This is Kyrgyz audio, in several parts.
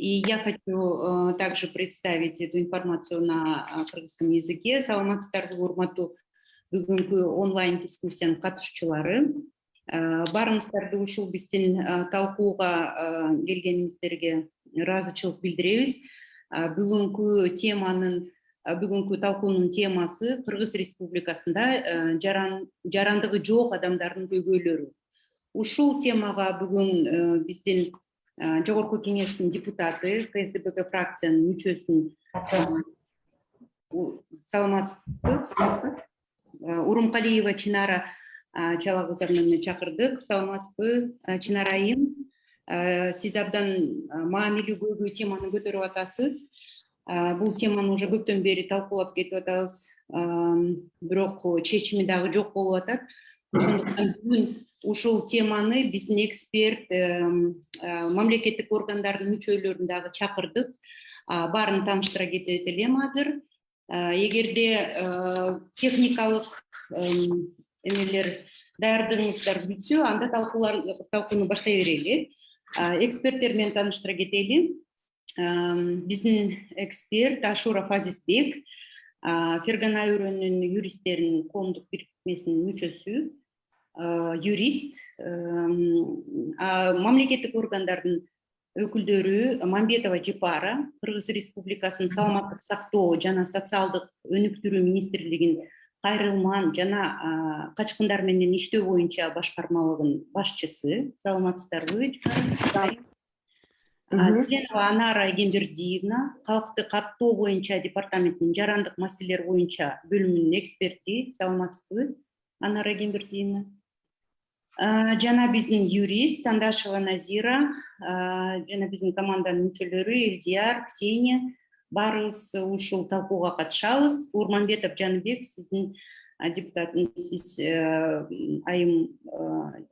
И я хочу также представить эту информацию на кыргызском языке. Саламатсыздарбы, урматтуу бүгүнкү онлайн дискуссиянын катышуучулары. Баарыңыздарды ушул биздин талкууга келгениңиздерге ыраазычылык билдиребиз. Бүгүнкү талкуунун темасы Кыргыз Республикасында жарандыгы жок адамдардын көйгөйлөрү. Ушул темага бүгүн биздин Жогорку кеңештин депутаты, КСДП фракциянын мүчөсүн саламатсызбы? Урумкалиева Чинара Чалагызовнаны чакырдык. Саламатсызбы, Чинара айым? Сиз абдан маанилүү көйгөй теманы көтөрүп атасыз. Бул теманы уже көптөн бери талкуулап кетип атабыз. Бирок чечими дагы жок болуп атат. Ошондуктан бүгүн ушул теманы биздин эксперт, мамлекеттик органдардын мүчөлөрүн дагы чакырдык. Баарын тааныштыра кетет элем азыр. Эгерде техникалык эмелер даярдыгыңыздар бүтсө, анда талкууну баштай берели. Эксперттер менен тааныштыра кетели. Биздин эксперт Ашуров Азизбек, Фергана өрөөнүнүн юристтеринин коомдук бирикмесинин мүчөсү, юрист, мамлекеттик органдардын өкүлдөрү Мамбетова Жипара, Кыргыз Республикасынын саламаттык сактоо жана социалдык өнүктүрүү министрлигинин кайрылман жана качкындар менен иштөө боюнча башкармалыгынын башчысы. Саламатсыздарбы? Тиленова Анара Эгембердиевна, калкты каттоо боюнча департаменттин жарандык маселелер боюнча бөлүмүнүн эксперти. Саламатсызбы, Анара Эгембердиевна? Жана биздин юрист Тандашева Назира, жана биздин команданын мүчөлөрү Элдияр, Ксения, баарыбыз ушул талкууга катышабыз. Урманбетов Жаныбек, сиздин депутатыңыз, сиз айым,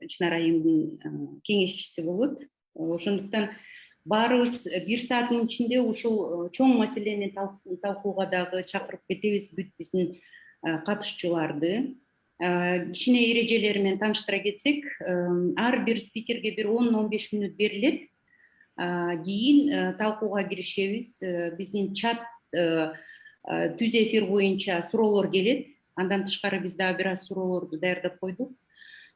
Чынар айымдын кеңешчиси болот. Ошондуктан баарыбыз 1 сааттын ичинде ушул чоң маселени талкууга дагы чакырып кетебиз бүт биздин катышуучуларды. Кичине эрежелери менен тааныштыра кетсек, ар бир спикерге бир 10-15 мүнөт берилет. Кийин талкууга киришебиз. Биздин чат түз эфир боюнча суроолор келет. Андан тышкары биз дагы бир аз суроолорду даярдап койдук.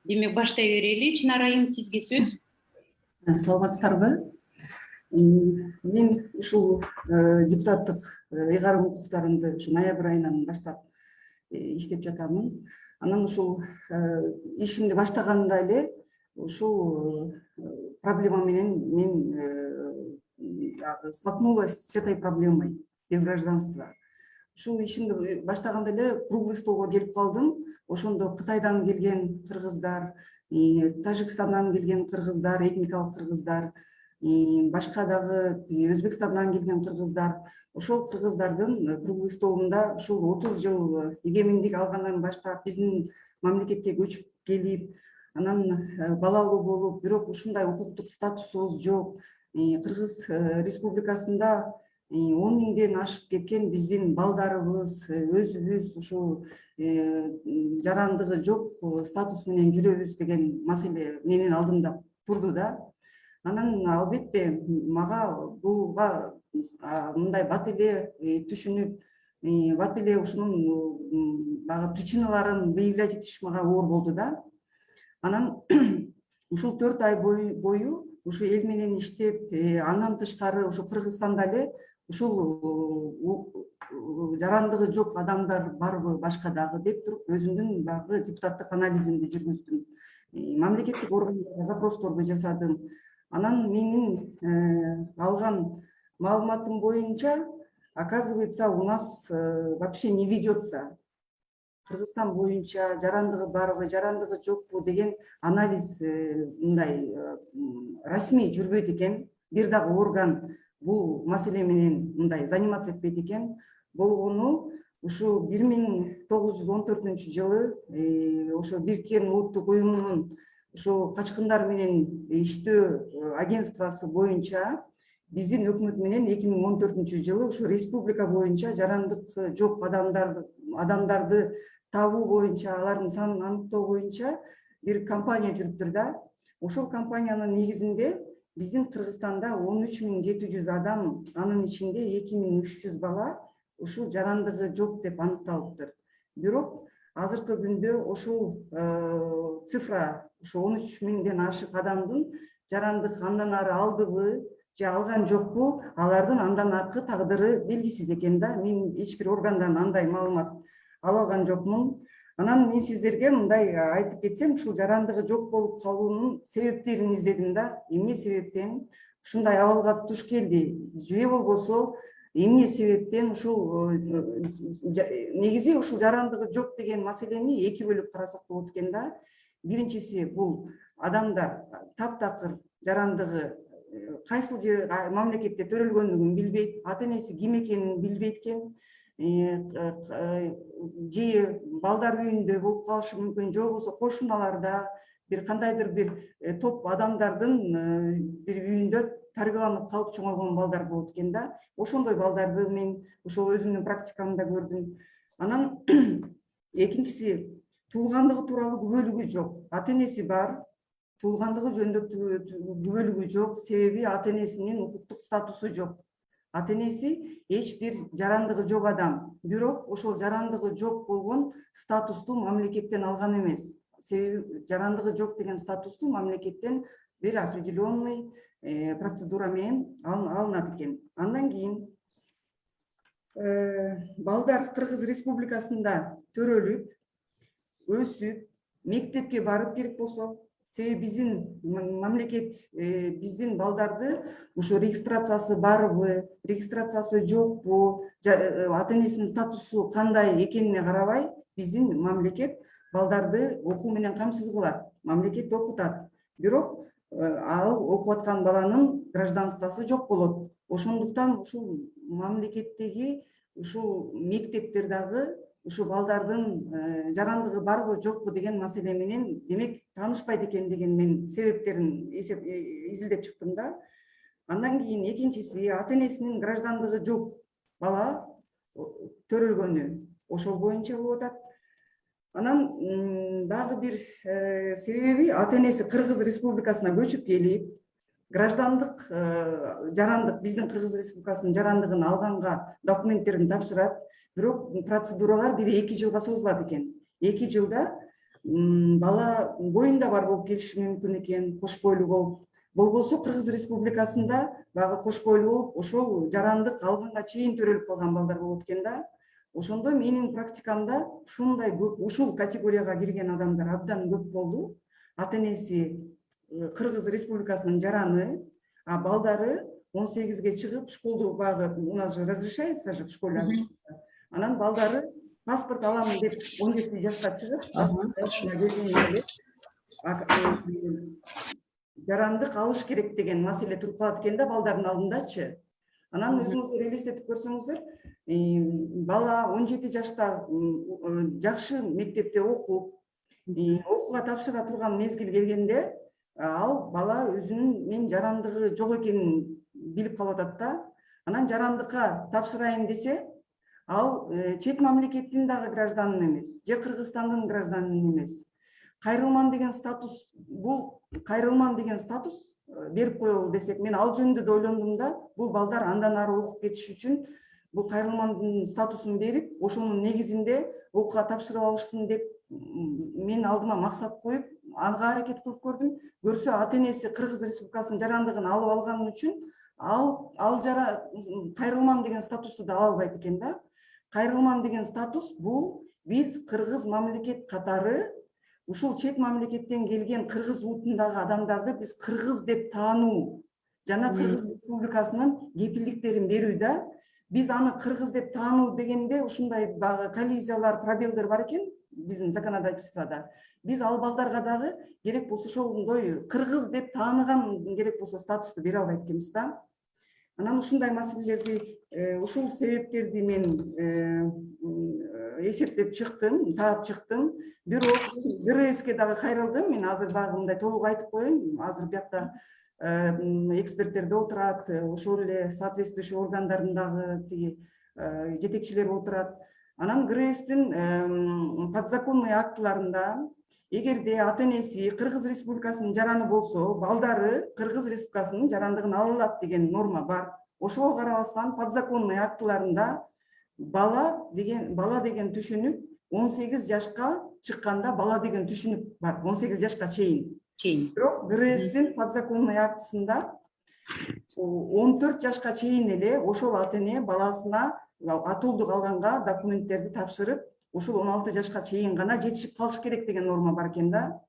Демек баштай берели. Чынар айым, сизге сөз. Саламатсыздарбы? Мен ушул депутаттык ыйгарым укуктарымды ушу ноябрь айынан баштап иштеп жатамын. Анан ушул ишимди баштаганда эле ушул проблема менен мен столкнулась с этой проблемой без гражданства. Ушул ишимди баштаганда эле круглый столго келип калдым. Ошондо Кытайдан келген кыргыздар, Тажикстандан келген кыргыздар, этникалык кыргыздар, башка дагы Өзбекстандан келген кыргыздар, ошол кыргыздардын круглый столунда ушул 30 жыл эгемендик алгандан баштап биздин мамлекетке көчүп келип, анан балалуу болуп, бирок ушундай укуктук статусубуз жок. Кыргыз Республикасында 10 миңден ашып кеткен биздин балдарыбыз, өзүбүз ушул жарандыгы жок статус менен жүрөбүз деген маселе менин алдымда турду да. Анан албетте мага буга мындай бат эле түшүнүп, бат эле ушунун багы причиналарын выявлять этиш мага оор болду да. Анан ушул 4 ай бою ушу эл менен иштеп, андан тышкары ушу Кыргызстанда эле ушул жарандыгы жок адамдар барбы башка дагы деп туруп өзүмдүн багы депутаттык анализимди жүргүздүм. Мамлекеттик органдарга запросторду жасадым. Анан менин алган маалыматым боюнча, оказывается, у нас вообще не ведется Кыргызстан боюнча жарандыгы барбы, жарандыгы жокпу деген анализ мындай расмий жүрбөйт экен. Бир дагы орган бул маселе менен мындай заниматься этпейт экен. Болгону ушу 1914-жылы ошо Бириккен Улуттук Уюмунун ошо качкындар менен иштөө агентствосы боюнча биздин өкмөт менен 2014-жылы ушу республика боюнча жарандык жок адамдарды табуу боюнча, алардын санын аныктоо боюнча бир компания жүрүптүр да. Ошол компаниянын негизинде биздин Кыргызстанда 13.700 адам, анын ичинде 2300 бала ушул жарандыгы жок деп аныкталыптыр. Бирок азыркы күндө ушул цифра, ушу 13.000ден ашык адамдын жарандык андан ары алдыбы же алган жокпу, алардын андан аркы тагдыры белгисиз экен да. Мен эч бир органдан андай маалымат ала алган жокмун. Анан мен сиздерге мындай айтып кетсем, ушул жарандыгы жок болуп калуунун себептерин издедим да. Эмне себептен ушундай абалга туш келди? Же болбосо эмне себептен ушул негизи ушул жарандыгы жок деген маселени эки бөлүп карасак болот экен да. Биринчиси бул адамдар таптакыр жарандыгы кайсыл жер мамлекетте төрөлгөндүгүн билбейт, ата энеси ким экенин билбейт экен, же балдар үйүндө болуп калышы мүмкүн, же болбосо кошуналарда бир кандайдыр бир топ адамдардын бир үйүндө тарбияланып калып чоңойгон балдар болот экен да. Ошондой балдарды мен ошол өзүмдүн практикамда көрдүм. Анан экинчиси, туулгандыгы тууралуу күбөлүгү жок. Ата энеси бар, туулгандыгы жөнүндө күбөлүгү жок, себеби ата энесинин укуктук статусу жок. Ата энеси эч бир жарандыгы жок адам, бирок ошол жарандыгы жок болгон статусту мамлекеттен алган эмес. Себеби жарандыгы жок деген статусту мамлекеттен бир определенный процедура менен алынат экен. Андан кийин балдар Кыргыз Республикасында төрөлүп, өсүп, мектепке барып керек болсо, себеби биздин мамлекет биздин балдарды ушу регистрациясы барбы, регистрациясы жокпу, ата энесинин статусу кандай экенине карабай, биздин мамлекет балдарды окуу менен камсыз кылат, мамлекет окутат. Бирок ал окуп аткан баланын гражданствосу жок болот. Ошондуктан ушул мамлекеттеги ушул мектептер дагы ушу балдардын жарандыгы барбы жокпу деген маселе менен демек таанышпайт экен деген мен себептерин изилдеп чыктым да. Андан кийин экинчиси, ата энесинин граждандыгы жок бала төрөлгөнү, ошол боюнча болуп атат. Анан дагы бир себеби, ата энеси Кыргыз Республикасына көчүп келип, граждандык жарандык, биздин Кыргыз Республикасынын жарандыгын алганга документтерин тапшырат. Бирок процедуралар 1-2 жылга созулат экен. 2 жылда бала боюнда бар болуп келиши мүмкүн экен, кош бойлуу болуп. Болбосо Кыргыз Республикасында багы кош бойлуу болуп, ошол жарандык алганга чейин төрөлүп калган балдар болот экен да. Ошондо менин практикамда ушундай көп, ушул категорияга кирген адамдар абдан көп болду. Ата энеси Кыргыз Республикасынын жараны, а балдары 18ге чыгып, школду багы, у нас же разрешается же в школе обучаться. Анан балдары паспорт аламын деп 17 жашка чыгып, жарандык алыш керек деген маселе туруп калат экен да балдардын алдындачы. Анан өзүңүздөр элестетип көрсөңүздөр, бала 17 жашта жакшы мектепте окуп, окууга тапшыра турган мезгил келгенде, ал бала өзүнүн мен жарандыгы жок экенин билип калып атат да. Анан жарандыкка тапшырайын десе, ал чет мамлекеттин дагы гражданын эмес, же Кыргызстандын гражданын эмес. Кайрылман деген статус, бул кайрылман деген статус берип коелу десек, мен ал жөнүндө да ойлондум да, бул балдар андан ары окуп кетиш үчүн бул кайрылмандын статусун берип, ошонун негизинде окууга тапшырып алышсын деп мен алдыма максат коюп, ага аракет кылып көрдүм. Көрсө ата энеси Кыргыз Республикасынын жарандыгын алып алган үчүн ал кайрылман деген статусту да ала албайт экен да. Кайрылман деген статус бул биз кыргыз мамлекет катары ушул чет мамлекеттен келген кыргыз улутундагы адамдарды биз кыргыз деп таануу жана Кыргыз Республикасынын кепилдиктерин берүү да. Биз аны кыргыз деп таануу дегенде ушундай дагы коллизиялар, пробелдер бар экен биздин законодательствода. Биз ал балдарга дагы керек болсо ошондой кыргыз деп тааныган керек болсо статусту бере албайт экенбиз да. Анан ушундай маселелерди, ушул себептерди мен эсептеп чыктым, таап чыктым. Бирок ГРСке дагы кайрылдым. Мен азыр дагы мындай толук айтып коеюн. Азыр биякта эксперттер да отурат, ошол эле соответствующий органдардын дагы тиги жетекчилери отурат. Анан ГРСтин подзаконный актыларында эгерде ата энеси Кыргыз Республикасынын жараны болсо, балдары Кыргыз Республикасынын жарандыгын ала алат деген норма бар. Ошого карабастан подзаконный актыларында бала деген түшүнүк 18 жашка чыкканда бала деген түшүнүк бар, 18 жашка чейин. Бирок ГРСтин подзаконный актысында 14 жашка чейин эле ошол ата эне баласына атуулдук алганга документтерди тапшырып, ушул 16 жашка чейин гана жетишип калыш керек деген норма бар экен да.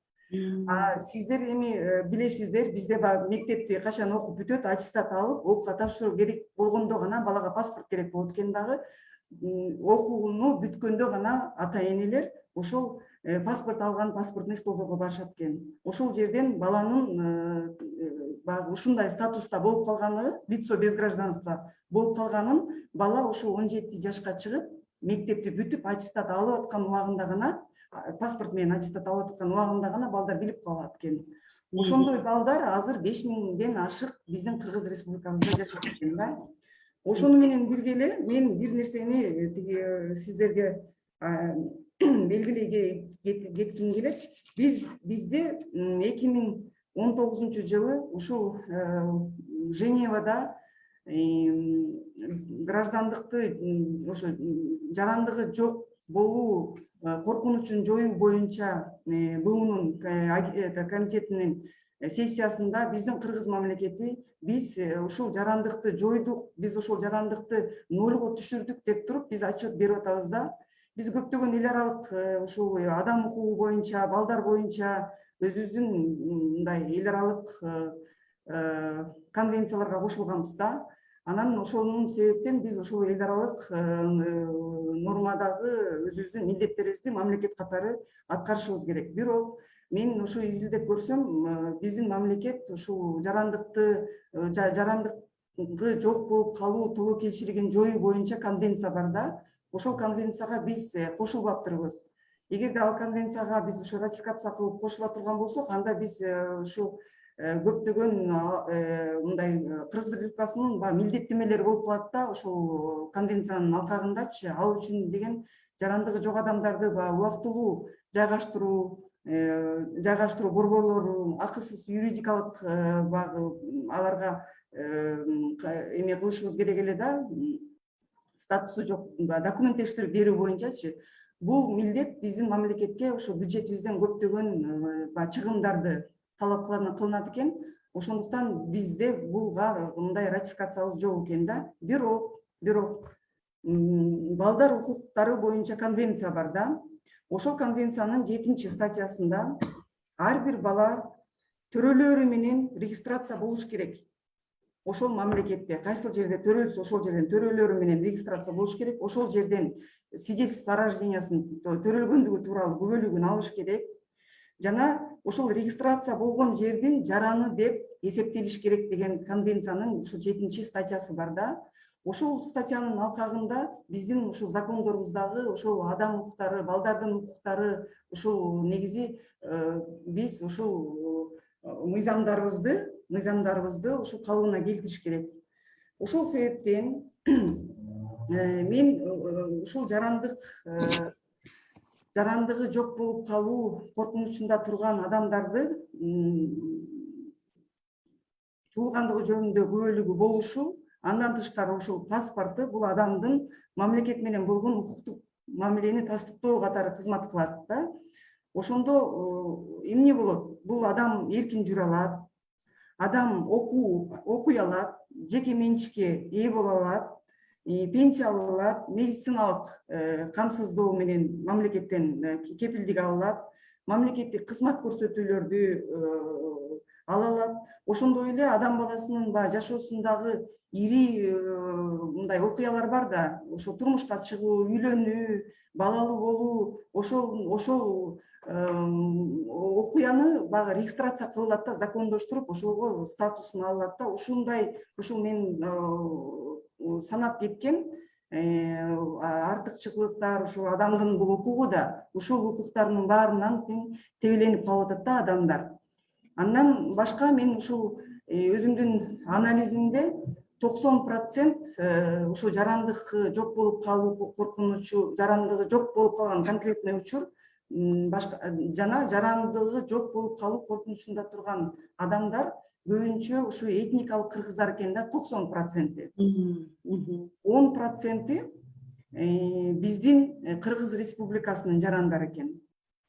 Сиздер эми билесиздер, бизде баягы мектепти качан окуп бүтөт, аттестат алып, окууга тапшыруу керек болгондо гана балага паспорт керек болот экен дагы. Окууну бүткөндө гана ата энелер ошол паспорт алган паспортный столдорго барышат экен. Ошол жерден баланын баягы ушундай статуста болуп калганы, лицо без гражданства болуп калганын бала ошол 17 жашка чыгып, мектепти бүтүп, аттестат алып аткан убагында гана, паспорт менен аттестат алып аткан убагында гана балдар билип калат экен. Ошондой балдар азыр 5000ден ашык биздин Кыргыз Республикабызда жашайт экен да. Ошону менен бирге эле мен бир нерсени сиздерге белгилей кетким келет. Бизде 2019-жылы ушул Женевада граждандыкты ошо жарандыгы жок болуу коркунучун жоюу боюнча БУнун комитетинин сессиясында биздин Кыргыз мамлекети биз ушул жарандыкты жойдук, биз ушул жарандыкты нольго түшүрдүк деп туруп биз отчет берип атабыз да. Биз көптөгөн эл аралык ушул адам укугу боюнча, балдар боюнча өзүбүздүн мындай эл аралык конвенцияларга кошулганбыз да. Анан ошонун себептен биз ошол эл аралык нормадагы өзүбүздүн милдеттерибизди мамлекет катары аткарышыбыз керек. Бирок мен ушу изилдеп көрсөм, биздин мамлекет ушул жарандыкты жок болуп калуу тобокелчилигин жоюу боюнча конвенция бар да. Ошол конвенцияга биз кошулбаптырбыз. Эгерде ал конвенцияга биз ушу ратификация кылып кошула турган болсок, анда биз ушу көптөгөн мындай Кыргыз Республикасынын милдеттемелери болуп калат да, ошол конвенциянын алкагындачы. Ал үчүн деген жарандыгы жок адамдарды убактылуу жайгаштыруу борборлору, акысыз юридикалык аларга эме кылышыбыз керек эле да, статусу жок документтештирип берүү боюнчачы. Бул милдет биздин мамлекетке ошо бюджетибизден көптөгөн чыгымдарды талап кылынат экен. Ошондуктан бизде булга мындай ратификациябыз жок экен да. Бирок балдар укуктары боюнча конвенция бар да. Ошол конвенциянын 7-статьясында ар бир бала төрөлөрү менен регистрация болуш керек. Ошол мамлекетте кайсыл жерде төрөлсө, ошол жерден төрөлөрү менен регистрация болуш керек. Ошол жерден свидетельство о рождениясын, төрөлгөндүгү тууралуу күбөлүгүн алыш керек. Жана ошол регистрация болгон жердин жараны деп эсептелиш керек деген конвенциянын ушул 7-статьясы бар да. Ошол статьянын алкагында биздин ушул закондорубуздагы ошол адам укуктары, балдардын укуктары, ушул негизи биз ушул мыйзамдарыбызды ушул калыбына келтириш керек. Ошол себептен мен ушул жарандыгы жок болуп калуу коркунучунда турган адамдарды туулгандыгы жөнүндө күбөлүгү болушу, андан тышкары ушул паспорту бул адамдын мамлекет менен болгон укуктук мамилени тастыктоо катары кызмат кылат да. Ошондо эмне болот? Бул адам эркин жүрө алат, адам окуй алат, жеке менчикке ээ боло алат, пенсия ала алат, медициналык камсыздоо менен мамлекеттен кепилдик ала алат, мамлекеттик кызмат көрсөтүүлөрдү ала алат. Ошондой эле адам баласынын жашоосундагы ири мындай окуялар бар да, ошо турмушка чыгуу, үйлөнүү, балалуу болуу, ошол окуяны баягы регистрация кылынат да, закондоштуруп, ошого статусун алат да. Ушул мен санап кеткен артыкчылыктар, ушул адамдын бул укугу да, ушул укуктардын баарынан тең тебеленип калып атат да адамдар. Андан башка мен ушул өзүмдүн анализимде 90% ушул жарандык жок болуп калуу коркунучу, жарандыгы жок болуп калган конкретный учур жана жарандыгы жок болуп калуу коркунучунда турган адамдар көбүнчө ушу этникалык кыргыздар экен да, 90%. 10% биздин Кыргыз Республикасынын жарандары экен.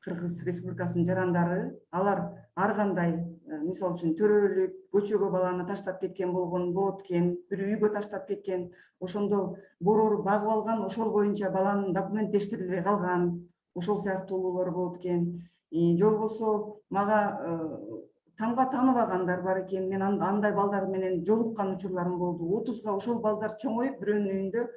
Кыргыз Республикасынын жарандары, алар ар кандай, мисалы үчүн төрөлүп, көчөгө баланы таштап кеткен болот экен, бирөө үйгө таштап кеткен, ошондо бороону багып алган, ошол боюнча баланын документтештирилбей калган, ошол сыяктуулар болот экен. Же болбосо мага таңга тааныбагандар бар экен. Мен андай балдар менен жолуккан учурларым болду. 30га ошол балдар чоңоюп, бирөөнүн үйүндө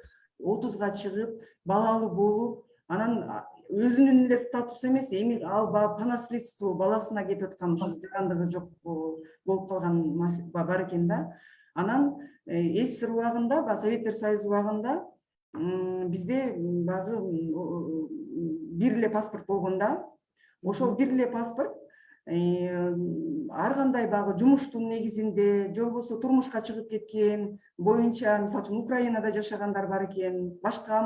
30га чыгып, балалуу болуп, анан өзүнүн эле статусу эмес, эми ал по наследству баласына кетип аткан, ушу жарандыгы жок болуп калган бар экен да. Анан СССР убагында, Советтер Союзу убагында бизде багы бир эле паспорт болгонда, ошол бир эле паспорт ар кандай багы жумуштун негизинде, же болбосо турмушка чыгып кеткен боюнча, мисалы үчүн Украинада жашагандар бар экен, башка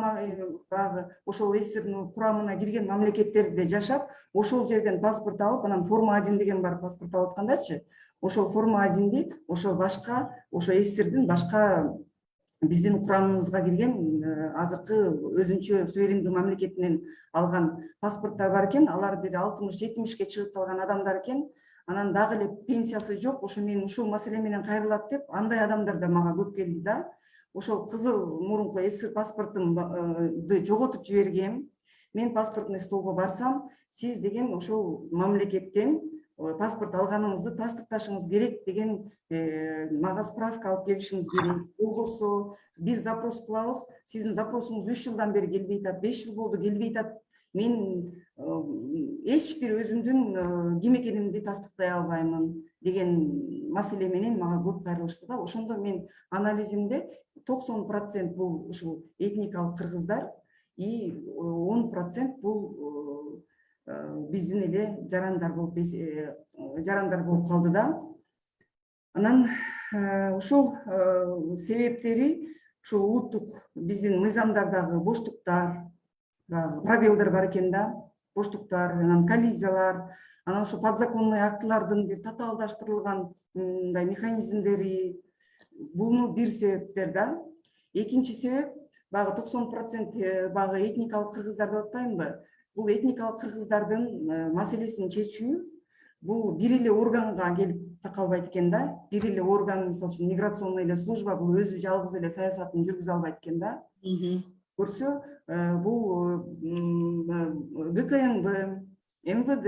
багы ошол СССРдин курамына кирген мамлекеттерде жашап, ошол жерден паспорт алып, анан форма 1 деген бар паспорт алып аткандачы, ошол форма 1-ди ошо башка, ошо СССРдин башка биздин курамыбызга кирген азыркы өзүнчө суверендүү мамлекетинен алган паспорттар бар экен. Алар бир 60-70ке чыгып калган адамдар экен. Анан дагы эле пенсиясы жок. Ошо мен ушул маселе менен кайрылат деп, андай адамдар да мага көп келди да. Ошол кызыл мурунку СССР паспортумду жоготуп жибергем. Мен паспортный столго барсам, сиз деген ошол мамлекеттен паспорт алганыңызды тастыкташыңыз керек деген мага справка алып келишиңиз керек. Болбосо биз запрос кылабыз, сиздин запросуңуз 3 жылдан бери келбей атат, 5 жыл болду келбей атат. Мен эч бир өзүмдүн ким экенимди тастыктай албаймын деген маселе менен мага көп кайрылышты да. Ошондо мен анализимде 90% бул ушул этникалык кыргыздар и 10% бул биздин эле жарандар болуп калды да. Анан ушул себептери ушул улуттук биздин мыйзамдардагы боштуктар, пробелдер бар экен да, боштуктар, анан коллизиялар, анан ошо подзаконный актылардын бир татаалдаштырылган мындай механизмдери, буну бир себептер да. Экинчи себеп багы 90% багы этникалык кыргыздар деп атпаймынбы? Бул этникалык кыргыздардын маселесин чечүү бул бир эле органга келип такалбайт экен да. Бир эле орган, мисалы үчүн миграционный эле служба бул өзү жалгыз эле саясатын жүргүзө албайт экен да. Көрсө, бул ГКНБ, МВД,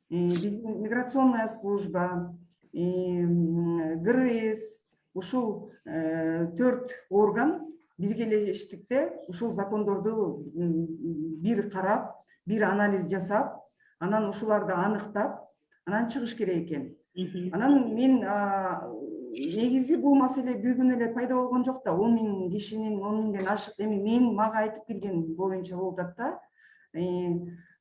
биздин миграционная служба, ГРС, ушул 4 орган биргелештикте ушул закондорду бир карап, бир анализ жасап, анан ушуларды аныктап, анан чыгыш керек экен. Анан мен негизи бул маселе бүгүн эле пайда болгон жок да, 10 000 кишинин 10 000ден ашык эми мага айтып келген боюнча болуп атат да.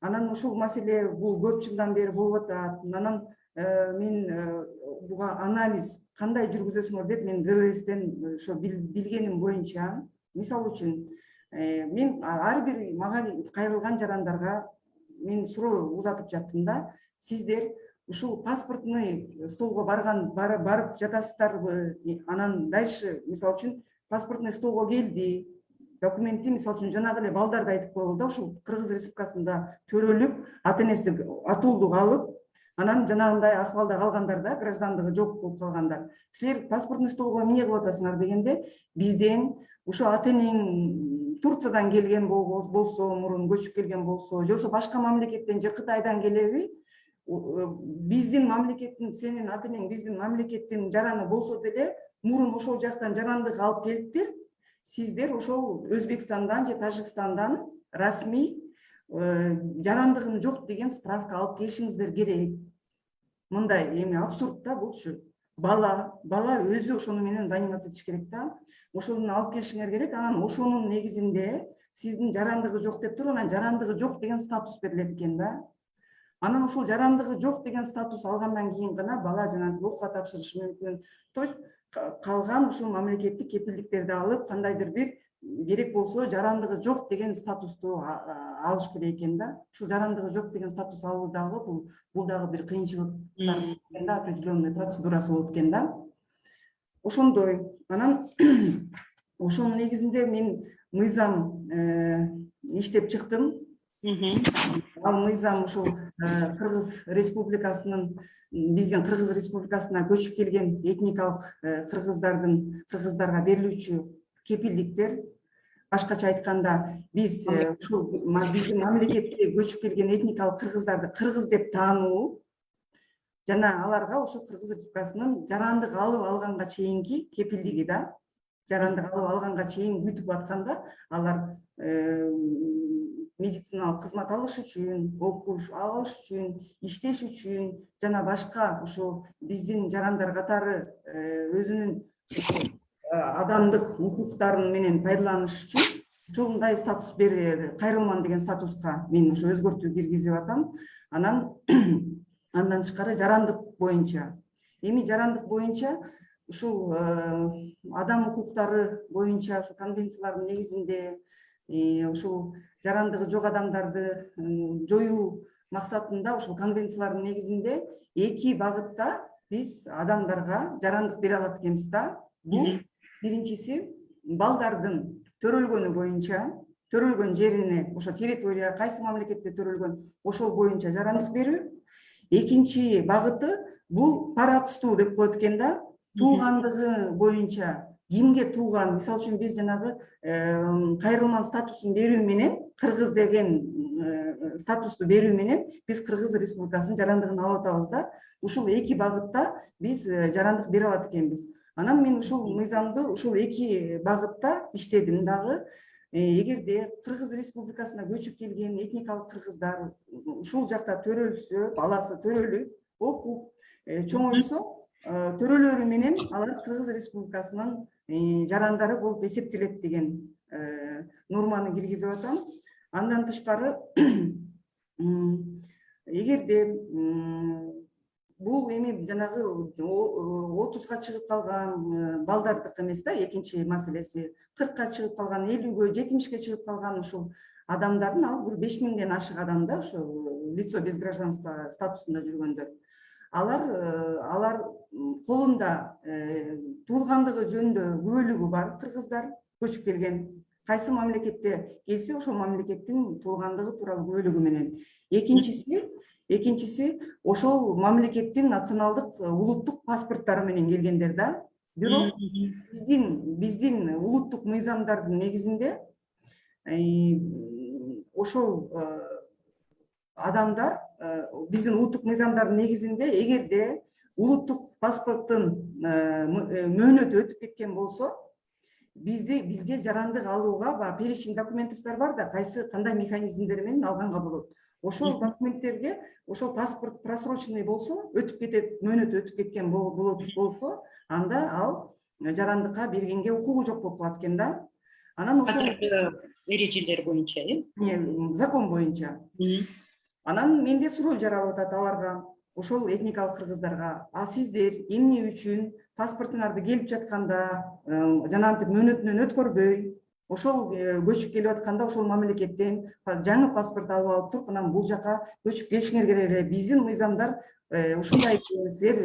Анан ушул маселе бул көп жылдан бери болуп атат. Анан мен буга анализ кандай жүргүзөсүңөр деп мен ГРСтен ошо билгеним боюнча, мисалы үчүн мен ар бир мага кайрылган жарандарга мен суроо узатып жаттым да. Сиздер ушул паспортный столго барып жатасыздарбы? Анан дальше, мисалы үчүн, паспортный столго келди, документи, мисалы үчүн, жанагы эле балдарды айтып коелу да, ушул Кыргыз Республикасында төрөлүп, ата энеси атуулдук алып, анан жанагындай акыбалда калгандар да, граждандыгы жок болуп калгандар. Силер паспортный столго эмне кылып атасыңар дегенде, бизден ушу ата энең Турциядан келген болсо, мурун көчүп келген болсо, же болбосо башка мамлекеттен же Кытайдан келеби, биздин мамлекеттин, сенин ата энең биздин мамлекеттин жараны болсо деле, мурун ошол жактан жарандык алып келиптир. Сиздер ошол Өзбекстандан же Тажикстандан расмий жарандыгым жок деген справка алып келишиңиздер керек. Мындай эми абсурд да булчу. Бала өзү ошону менен заниматься этиш керек да. Ошону алып келишиңер керек. Анан ошонун негизинде сиздин жарандыгы жок деп туруп, анан жарандыгы жок деген статус берилет экен да. Анан ушул жарандыгы жок деген статус алгандан кийин гана бала жанагы окууга тапшырышы мүмкүн. То есть калган ушул мамлекеттик кепилдиктерди алып кандайдыр бир керек болсо жарандыгы жок деген статусту алыш керек экен да. Ушул жарандыгы жок деген статус алуу дагы бул дагы бир кыйынчылыктар определенный процедурасы болот экен да. Ошондой. Анан ошонун негизинде мен мыйзам иштеп чыктым. Ал мыйзам ушул Кыргыз Республикасынын биздин Кыргыз Республикасына көчүп келген этникалык кыргыздарга берилүүчү кепилдиктер, башкача айтканда биз ушул биздин мамлекетке көчүп келген этникалык кыргыздарды кыргыз деп таануу жана аларга ошол Кыргыз Республикасынын жарандык алып алганга чейинки кепилдиги да, жарандык алып алганга чейин күтүп атканда алар медициналык кызмат алыш үчүн, окуш алыш үчүн, иштеш үчүн жана башка ушул биздин жарандар катары өзүнүн адамдык укуктарын менен пайдаланыш үчүн ушундай статус кайрылман деген статуска мен ушу өзгөртүү киргизип атам. Андан тышкары жарандык боюнча. Эми жарандык боюнча ушул адам укуктары боюнча ушу конвенциялардын негизинде ушул жарандыгы жок адамдарды жоюу максатында ушул конвенциялардын негизинде эки багытта биз адамдарга жарандык бере алат экенбиз да. Бул биринчиси балдардын төрөлгөнү боюнча, төрөлгөн жерине, ошо территория кайсы мамлекетте төрөлгөн, ошол боюнча жарандык берүү. Экинчи багыты бул парадстуу деп коет экен да, туугандыгы боюнча кимге тууган, мисалы үчүн биз жанагы кайрылман статусун берүү менен, кыргыз деген статусту берүү менен биз Кыргыз Республикасынын жарандыгын алып атабыз да. Ушул эки багытта биз жарандык бере алат экенбиз. Анан мен ушул мыйзамды ушул эки багытта иштедим дагы. Эгерде Кыргыз Республикасына көчүп келген этникалык кыргыздар ушул жакта төрөлсө, баласы төрөлүп, окуп, чоңойсо, төрөлөрү менен алар Кыргыз Республикасынын жарандары болуп эсептелет деген норманы киргизип атам. Андан тышкары эгерде бул эми жанагы 30га чыгып калган балдардык эмес да, экинчи маселеси 40га чыгып калган, 50ге, 70ге чыгып калган ушул адамдардын ал бир 5000ден ашык адам да, ошо лицо без гражданства статусунда жүргөндөр. Алар колунда туулгандыгы жөнүндө күбөлүгү бар кыргыздар көчүп келген. Кайсы мамлекетте келсе, ошол мамлекеттин туулгандыгы тууралуу күбөлүгү менен. Экинчиси ошол мамлекеттин националдык улуттук паспорттары менен келгендер да. Бирок биздин улуттук мыйзамдардын негизинде ошол адамдар биздин улуттук мыйзамдардын негизинде эгерде улуттук паспорттун мөөнөтү өтүп кеткен болсо, бизге жарандык алууга перечень документтер бар да, кандай механизмдер менен алганга болот. Ошол документтерге, ошол паспорт просроченный болсо, өтүп кетет, мөөнөтү өтүп кеткен болсо, анда ал жарандыкка бергенге укугу жок болуп калат экен да. Анан ошол эрежелер боюнча, закон боюнча. Анан менде суроо жаралып атат аларга, ошол этникалык кыргыздарга: а сиздер эмне үчүн паспортуңарды келип жатканда жанагынтип мөөнөтүнөн өткөрбөй, ошол көчүп келип атканда ошол мамлекеттен жаңы паспорт алып туруп, анан бул жака көчүп келишиңер керек эле. Биздин мыйзамдар ушундай, силер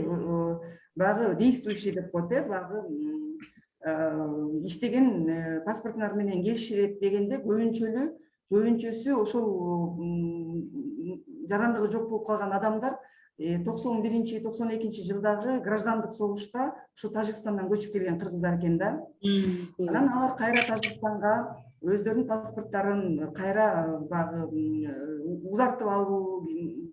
баягы действующий деп коет, баягы иштеген паспортуңар менен келишет дегенде көбүнчөсү ошол жарандыгы жок болуп калган адамдар 91-92 жылдагы граждандык согушта ушу Тажикстандан көчүп келген кыргыздар экен да. Анан алар кайра Тажикстанга өздөрүнүн паспорттарын кайра узартып алуу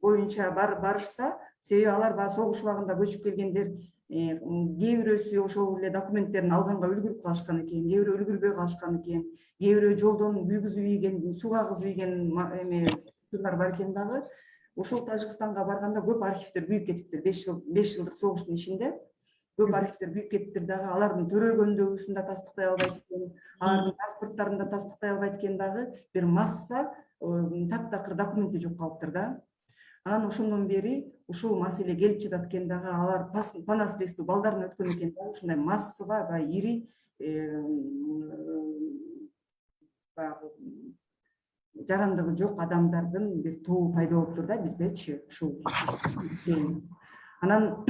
боюнча барышса, себеби алар баягы согуш убагында көчүп келгендер, кээ бирөөсү ошол эле документтерин алганга үлгүрүп калышкан экен, кээ бирөө үлгүрбөй калышкан экен, кээ бирөө жолдон күйгүзүп ийген, сууга кызып ийген учурлар бар экен дагы. Ошол Тажикстанга барганда көп архивдер күйүп кетиптир. 5 жылдык согуштун ичинде көп архивдер күйүп кетиптир дагы. Алардын төрөлгөндүгүн да тастыктай албайт экен, алардын паспорттарын да тастыктай албайт экен дагы. Бир масса таптакыр документи жок калыптыр да. Анан ошондон бери ушул маселе келип жатат экен дагы, алар панастестүү балдарын өткөн экен дагы, ушундай массага баягы ири баягы жарандыгы жок адамдардын бир тобу пайда болуптур да биздечи ушул. Анан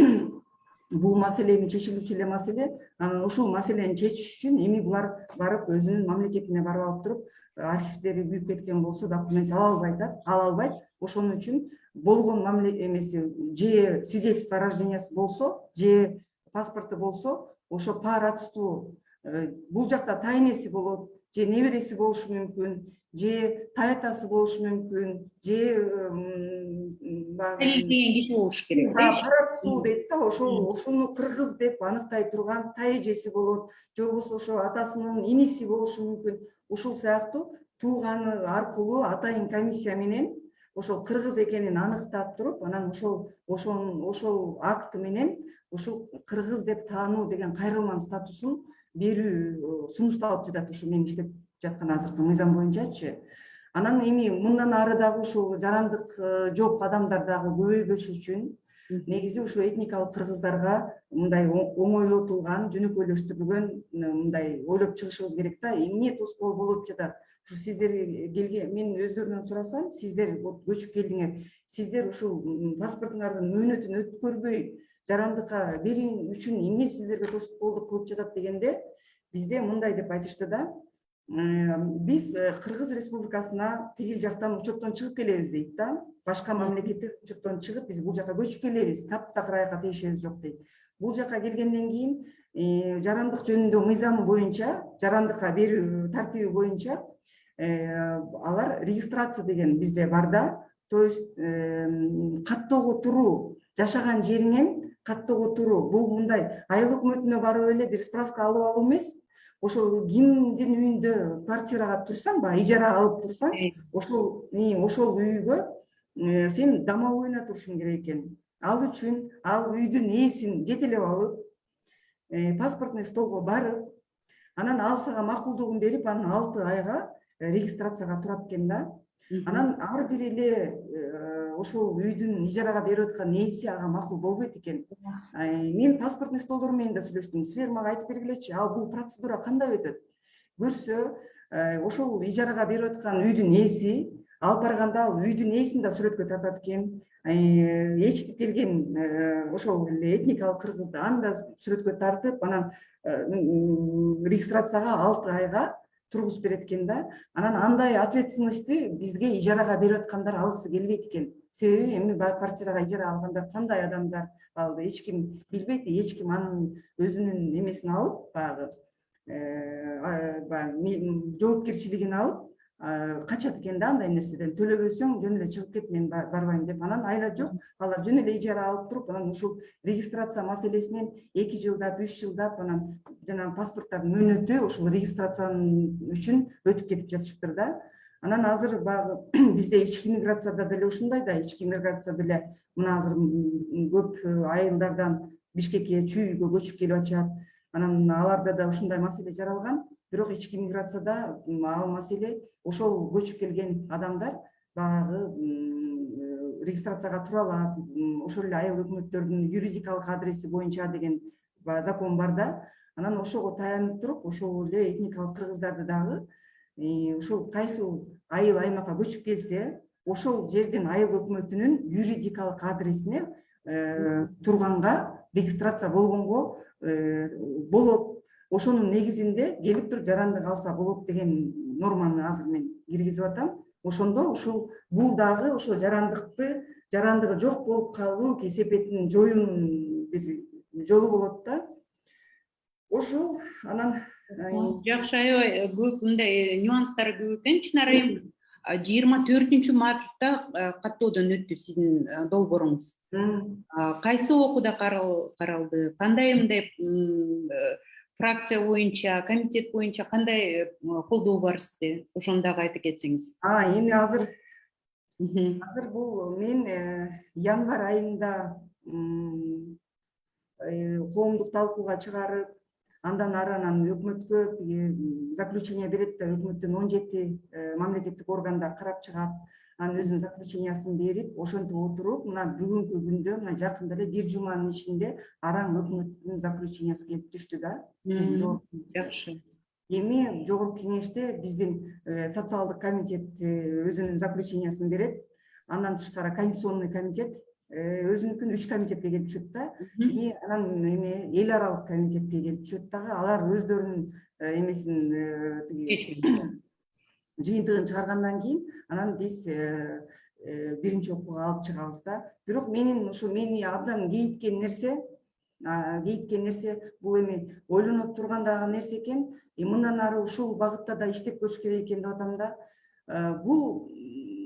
бул маселе эми чечилүүчү эле маселе. Анан ушул маселени чечиш үчүн эми булар барып өзүнүн мамлекетине барып алып туруп, архивдери күйүп кеткен болсо документ ала албайт. Ошон үчүн болгон мамиле эмеси же свидетельство о рождениясы болсо, же паспорту болсо, ошо по родству бул жакта тайнеси болот, же небереси болушу мүмкүн, же таятасы болушу мүмкүн, же Деген киши болуш керек. по родству дейт да, ошону кыргыз деп аныктай турган таэжеси болот, же болбосо ошо атасынын иниси болушу мүмкүн. Ушул сыяктуу тууганы аркылуу атайын комиссия менен ошол кыргыз экенин аныктап туруп, анан ошол акт менен ушул кыргыз деп таануу деген кайрылман статусун берүү сунушталып жатат ушу мен иштеп жаткан азыркы мыйзам боюнчачы. Анан эми мындан ары дагы ушул жарандык жок адамдар дагы көбөйбөшү үчүн негизи ушу этникалык кыргыздарга мындай оңойлотулган, жөнөкөйлөштүрүлгөн мындай ойлоп чыгышыбыз керек да. Эмне тоскоол болуп жатат? Ушу сиздер келген, мен өздөрүнөн сурасам, сиздер көчүп келдиңер. Сиздер ушул паспортуңардын мөөнөтүн өткөрбөй жарандыкка берүү үчүн эмне сиздерге тоскоолдук кылып жатат дегенде, бизде мындай деп айтышты да. Биз Кыргыз Республикасына тигил жактан учеттон чыгып келебиз дейт да. Башка мамлекеттен учеттон чыгып биз бул жака көчүп келебиз. Таптакыр аякка тиешебиз жок дейт. Бул жака келгенден кийин жарандык жөнүндө мыйзамы боюнча, жарандыкка берүү тартиби боюнча алар регистрация деген бизде бар да. То есть каттоого туруу, жашаган жериңен каттоого туруу. Бул мындай айыл өкмөтүнө барып эле бир справка алып алуу эмес. Ошол кимдин үйүндө квартирага турсаң, баягы ижарага алып турсаң, ошол үйгө сен домовойуна турушуң керек экен. Ал үчүн ал үйдүн ээсин жетелеп алып, паспортный столго барып, анан ал сага макулдугун берип, анан 6 айга регистрацияга турат экен да. Анан ар бир эле ошол үйдүн ижарага берип аткан ээси ага макул болбойт экен. Мен паспортный столдор менен да сүйлөштүм. Силер мага айтып бергилечи, ал бул процедура кандай өтөт? Көрсө, ошол ижарага берип аткан үйдүн ээси алып барганда ал үйдүн ээсин да сүрөткө тартат экен. Ээрчитип келген ошол эле этникалык кыргызды аны да сүрөткө тартып, анан регистрацияга 6 айга тургузуп берет экен да. Анан андай ответственностьти бизге ижарага берип аткандар алгысы келбейт экен. Себеби эми квартирага ижара алгандар кандай адамдар, ал эч ким билбейт, эч ким анын өзүнүн эмесин алып, баягы жоопкерчилигин алып качат экен да андай нерседен. Төлөбөсөң жөн эле чыгып кет, мен барбайм деп. Анан айла жок, алар жөн эле ижара алып туруп, анан ушул регистрация маселесинен 2 жылдап, 3 жылдап, анан жанагы паспорттардын мөөнөтү ушул регистрация үчүн өтүп кетип жатышыптыр да. Анан азыр баягы бизде ички миграцияда деле ушундай да, ички миграцияда деле мына азыр көп айылдардан Бишкекке, Чүйгө көчүп келип атышат. Анан аларда да ушундай маселе жаралган. Бирок ички миграцияда ал маселе ошол көчүп келген адамдар баягы регистрацияга тура алат. Ошол эле айыл өкмөттөрдүн юридикалык адреси боюнча деген закон бар да. Анан ошого таянып туруп, ошол эле этникалык кыргыздарды дагы ушул кайсы айыл аймакка көчүп келсе, ошол жердин айыл өкмөтүнүн юридикалык адресине турганга, регистрация болгонго болот. Ошонун негизинде келип туруп жарандык алса болот деген норманы азыр мен киргизип атам. Ошондо ушул бул дагы ошо жарандыгы жок болуп калуу кесепетин жоюунун бир жолу болот да. Ошол анан жакшы, аябай көп мындай нюанстар көп экен. Чынар эми 24 мартта каттоодон өттү сиздин долбооруңуз. Кайсы окууда каралды? Кандай мындай фракция боюнча, комитет боюнча кандай колдоо бар сизде? Ошону дагы айтып кетсеңиз. Эми азыр бул мен январь айында коомдук талкууга чыгарып, андан ары анан өкмөткө заключение берет да, өкмөттүн 17 мамлекеттик органдар карап чыгат. анан өзүнүн заключениясын берип ошентип отуруп мына бүгүнкү күндө мына жакында эле бир жуманын ичинде араң өкмөттүн заключениясы келип түштү да. Жакшы. Эми жогорку кеңеште биздин социалдык комитет өзүнүн заключениясын берет. Андан тышкары конституционный комитет өзүнүкүн 3 комитетке келип түшөт да. Эми анан эл аралык комитетке келип түшөт дагы. Алар өздөрүнүн тиги жыйынтыгын чыгаргандан кийин анан биз биринчи окууга алып чыгабыз да. Бирок мени абдан кейиткен нерсе бул эми ойлонуп тургандагы нерсе экен. Мындан ары ушул багытта да иштеп көрүш керек экен деп атам да. Бул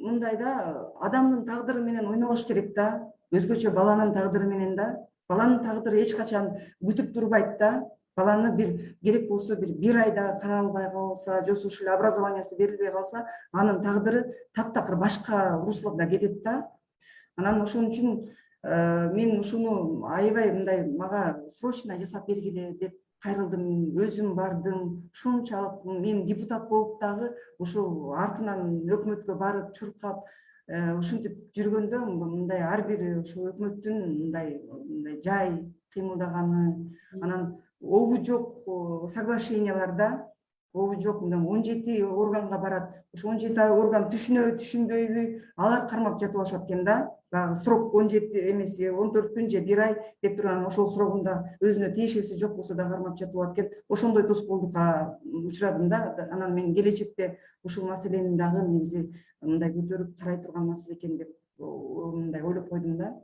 мындай да, адамдын тагдыры менен ойнобош керек да. Өзгөчө баланын тагдыры менен да. Баланын тагдыры эч качан күтүп турбайт да. Баланы бир керек болсо бир айда каралбай калса, же ушул эле образованиясы берилбей калса, анын тагдыры таптакыр башка руслода кетет да. Анан ошон үчүн мен ушуну аябай мындай мага срочно жасап бергиле деп кайрылдым, өзүм бардым. Ушунчалык мен депутат болуп дагы ушул артынан өкмөткө барып чуркап ушинтип жүргөндө мындай ар бир ушул өкмөттүн мындай жай кыймылдаганы, анан обу жок соглашенияларда, обу жок 17 органга барат. Ошо 17 орган түшүнөбү, түшүнбөйбү, алар кармап жатып алышат экен да. Баягы срок 17 эмес 14 күн же 1 ай деп турган ошол срогунда өзүнө тиешеси жок болсо да кармап жатып алат экен. Ошондой тоскоолдукка учурадым да. Анан мен келечекте ушул маселени дагы негизи мындай көтөрүп карай турган маселе экен деп мындай ойлоп койдум да.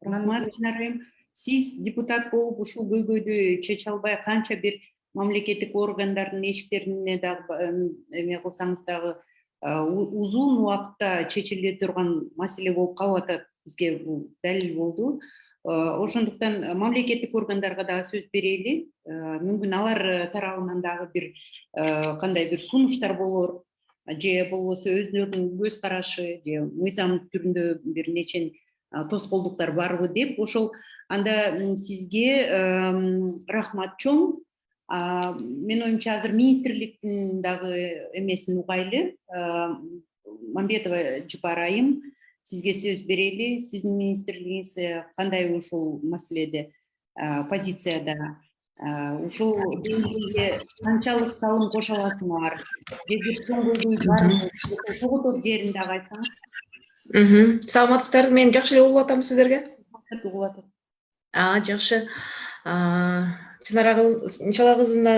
Рахмат, Чынарайым. Сиз депутат болуп ушул көйгөйдү чече албай канча бир мамлекеттик органдардын эшиктерине дагы эме кылсаңыз дагы узун убакытта чечиле турган маселе болуп калып атат. Бизге бул далил болду. Ошондуктан мамлекеттик органдарга дагы сөз берели. Мүмкүн алар тарабынан дагы бир кандай бир сунуштар болор, же болбосо өзүлөрүнүн көз карашы, же мыйзам түрүндө бир нече тоскоолдуктар барбы деп ошол анда сизге рахмат чоң. Мен оюмча азыр министрликтин дагы эмесин угайлы. Мамбетова Жыпар айым, сизге сөз берели. Сиздин министрлигиңиз кандай ушул маселеде позицияда? Ушул деңгээлге канчалык салым кошо аласыңар? Же бир чоң көйгөй барбы? Ошол тоготор жерин дагы айтсаңыз. Саламатсыздарбы? Мен жакшы эле угуп атам сиздерге. Угуп атат. Жакшы. Чынара кызына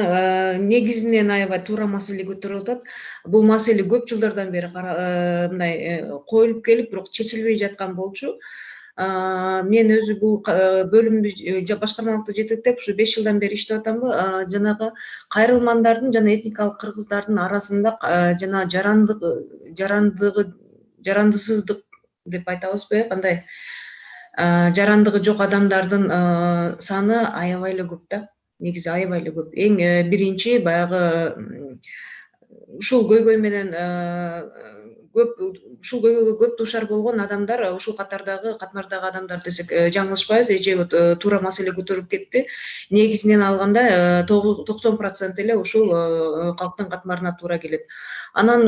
негизинен аябай туура маселе көтөрүп атат. Бул маселе көп жылдардан бери мындай коюлуп келип, бирок чечилбей жаткан болчу. Мен өзү бул бөлүмдү башкармалыкты жетектеп ушу 5 жылдан бери иштеп атамбы. Жанагы кайрылмандардын жана этникалык кыргыздардын арасында жана жарандысыздык деп айтабызбы, кандай жарандыгы жок адамдардын саны аябай эле көп да. Негизи аябай эле көп. Эң биринчи баягы ушул көйгөй менен ушул көйгөйгө көп дуушар болгон адамдар, ушул катмардагы адамдар десек жаңылышпайбыз. Эже туура маселе көтөрүп кетти. Негизинен алганда 90% эле ушул калктын катмарына туура келет. Анан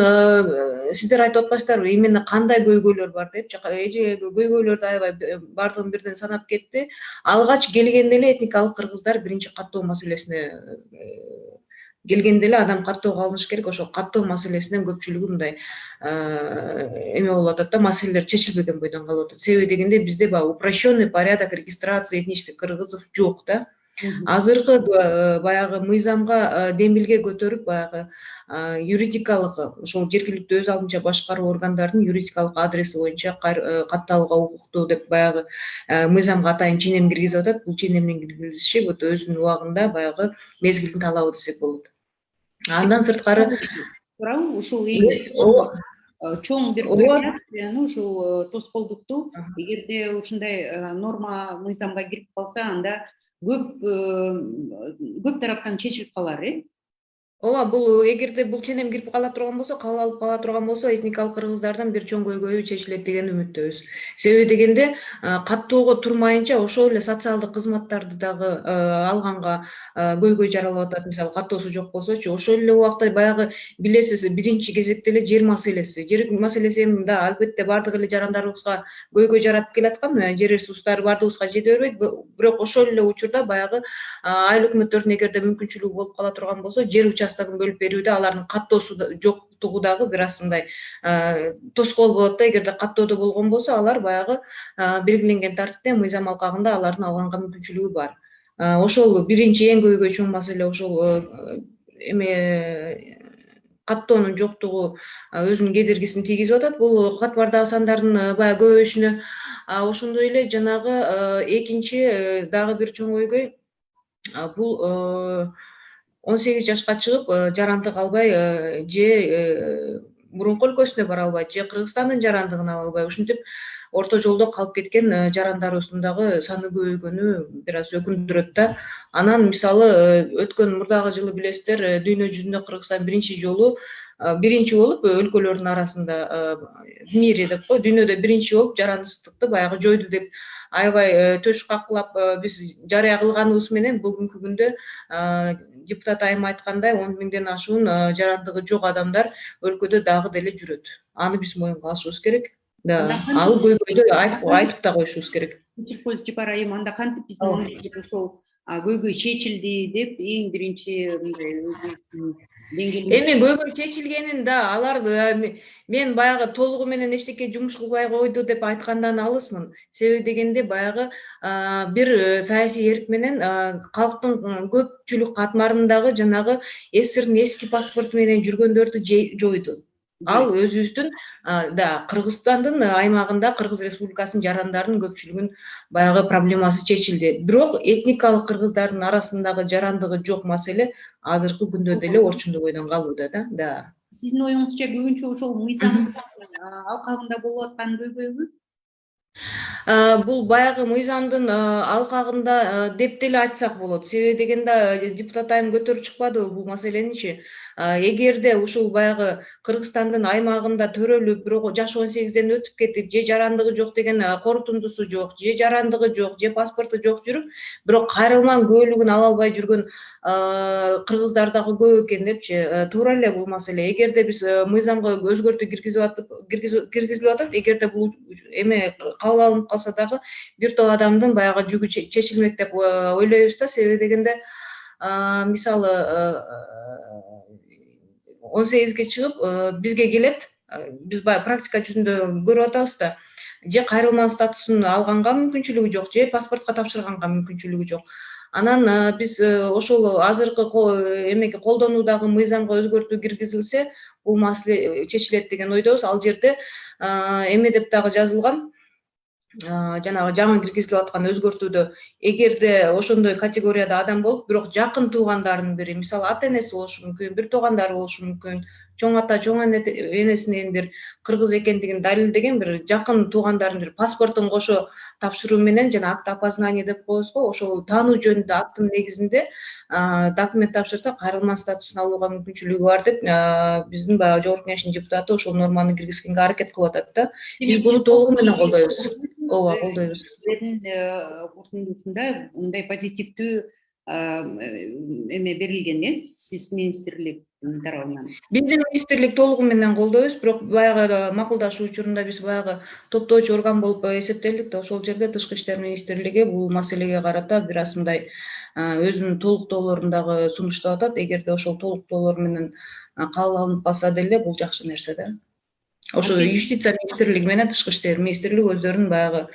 сиздер айтып атпайсыздарбы, именно кандай көйгөйлөр бар деп? Эже көйгөйлөрдү аябай бардыгын бирден санап кетти. Алгач келгенде эле этникалык кыргыздар биринчи каттоо маселесине келгенде эле адам каттоого алыныш керек. Ошол каттоо маселесинен көпчүлүгү мындай эме болуп атат да, маселелер чечилбеген бойдон калып атат. Себеби дегенде бизде баягы упрощенный порядок регистрации этнических кыргызов жок да. Азыркы баягы мыйзамга демилге көтөрүп, баягы юридикалык ошол жергиликтүү өз алдынча башкаруу органдардын юридикалык адреси боюнча катталууга укуктуу деп баягы мыйзамга атайын ченем киргизип атат. Бул ченемдин киргизиши өзүнүн убагында баягы мезгилдин талабы десек болот. Андан сырткары туурабы ушул чоң бир препятствияны, ушул тоскоолдукту эгерде ушундай норма мыйзамга кирип калса, анда көп тараптан чечилип калар, Ооба, бул эгерде бул ченем кирип кала турган болсо, кабыл алып кала турган болсо, этникалык кыргыздардын бир чоң көйгөйү чечилет деген үмүттөбүз. Себеби дегенде, каттоого турмайынча ошол эле социалдык кызматтарды дагы алганга көйгөй жаралып атат. Мисалы, каттоосу жок болсочу, ошол эле убакта баягы билесиз, биринчи кезекте эле жер маселеси. Жер маселеси эми да албетте бардык эле жарандарыбызга көйгөй жаратып келаткан, жер ресурстары бардыгыбызга жете бербейт. Бирок ошол эле учурда баягы айыл өкмөттөрдүн эгерде мүмкүнчүлүгү болуп кала турган болсо, жер участогун бөлүп берүүдө алардын каттоосу жоктугу дагы бир аз мындай тоскоол болот да. Эгерде каттоодо болгон болсо, алар баягы белгиленген тартипте мыйзам алкагында алардын алганга мүмкүнчүлүгү бар. Ошол биринчи эң көйгөй чоң маселе ошол эме каттоонун жоктугу өзүнүн кедергисин тийгизип атат. Бул катмардагы сандардын баягы көбөйүшүнө. Ошондой эле жанагы экинчи дагы бир чоң көйгөй бул 18 жашка чыгып жарандык албай же мурунку өлкөсүнө бара албайт, же Кыргызстандын жарандыгын ала албай ушинтип орто жолдо калып кеткен жарандарыбыздын дагы саны көбөйгөнү бир аз өкүндүрөт да. Анан мисалы өткөн мурдагы жылы билесиздер, дүйнө жүзүндө Кыргызстан биринчи жолу биринчи болуп өлкөлөрдүн арасында в мире деп кой, дүйнөдө биринчи болуп жарандыктыкты баягы жойду деп аябай төш каклап биз жарыя кылганыбыз менен бүгүнкү күндө депутат айым айткандай 10 миңден ашуун жарандыгы жок адамдар өлкөдө дагы деле жүрөт. Аны биз моюнга алышыбыз керек. Да, ал көйгөйдү айтып да коюшубуз керек. Учуркөз Жапар айым, анда кантип биздин мамлекет ошол көйгөй чечилди деп эң биринчи мындай Эми көйгөй чечилгенин да алар мен баягы толугу менен эчтеке жумуш кылбай койду деп айткандан алысмын. Себеби дегенде баягы бир саясий эрк менен калктын көпчүлүк катмарындагы жанагы СССРдин эски паспорту менен жүргөндөрдү жойду. Ал өзүбүздүн Кыргызстандын аймагында Кыргыз Республикасынын жарандарынын көпчүлүгүнүн баягы проблемасы чечилди. Бирок этникалык кыргыздардын арасындагы жарандыгы жок маселе азыркы күндө деле орчундуу бойдон калууда да. Да. Сиздин оюңузча көбүнчө ошол мыйзам алкагында болуп аткан көйгөйбү? Бул баягы мыйзамдын алкагында деп деле айтсак болот. Себеби дегенде депутат айым көтөрүп чыкпадыбы бул маселеничи? Эгерде ушул баягы Кыргызстандын аймагында төрөлүп, бирок жашы 18ден өтүп кетип, же жарандыгы жок деген корутундусу жок, же жарандыгы жок, же паспорту жок жүрүп, бирок кайрылманын күбөлүгүн ала албай жүргөн кыргыздар дагы көп экен депчи. Туура эле бул маселе. Эгерде биз мыйзамга өзгөртүү киргизилип атат, эгерде бул эме кабыл алынып калса дагы бир топ адамдын баягы жүгү чечилмек деп ойлойбуз да. Себеби дегенде мисалы 18ге чыгып бизге келет, биз баягы практика жүзүндө көрүп атабыз да. Же кайрылман статусун алганга мүмкүнчүлүгү жок, же паспортко тапшырганга мүмкүнчүлүгү жок. Анан биз ошол азыркы эмеге колдонуудагы мыйзамга өзгөртүү киргизилсе, бул маселе чечилет деген ойдобуз. Ал жерде эме деп дагы жазылган, жанагы жаңы киргизилип аткан өзгөртүүдө эгерде ошондой категорияда адам болуп, бирок жакын туугандарынын бири, мисалы ата энеси болушу мүмкүн, бир туугандары болушу мүмкүн, чоң ата, чоң энесинин бир кыргыз экендигин далилдеген бир жакын туугандардын бир паспортун кошо тапшыруу менен жана акт опознания деп коебуз го, ошол таануу жөнүндө акттын негизинде документ тапшырса кайрылман статусун алууга мүмкүнчүлүгү бар деп биздин баягы Жогорку Кеңештин депутаты ошол норманы киргизгенге аракет кылып атат да. Биз буну толугу менен колдойбуз. Ооба, колдойбуз. Силердин курултуусунда мындай позитивдүү эме берилген, сиз министрликтин тарабынан. Биздин министрлик толугу менен колдойбуз, бирок баягы макулдашуу учурунда биз баягы топтоочу орган болуп эсептелдик да. Ошол жерде Тышкы иштер министрлиги бул маселеге карата бир аз мындай өзүнүн толуктоолорун дагы сунуштап атат. Эгерде ошол толуктоолор менен кабыл алынып калса деле бул жакшы нерсе да. Ошо юстиция министрлиги менен Тышкы иштер министрлиги өздөрүнүн баягы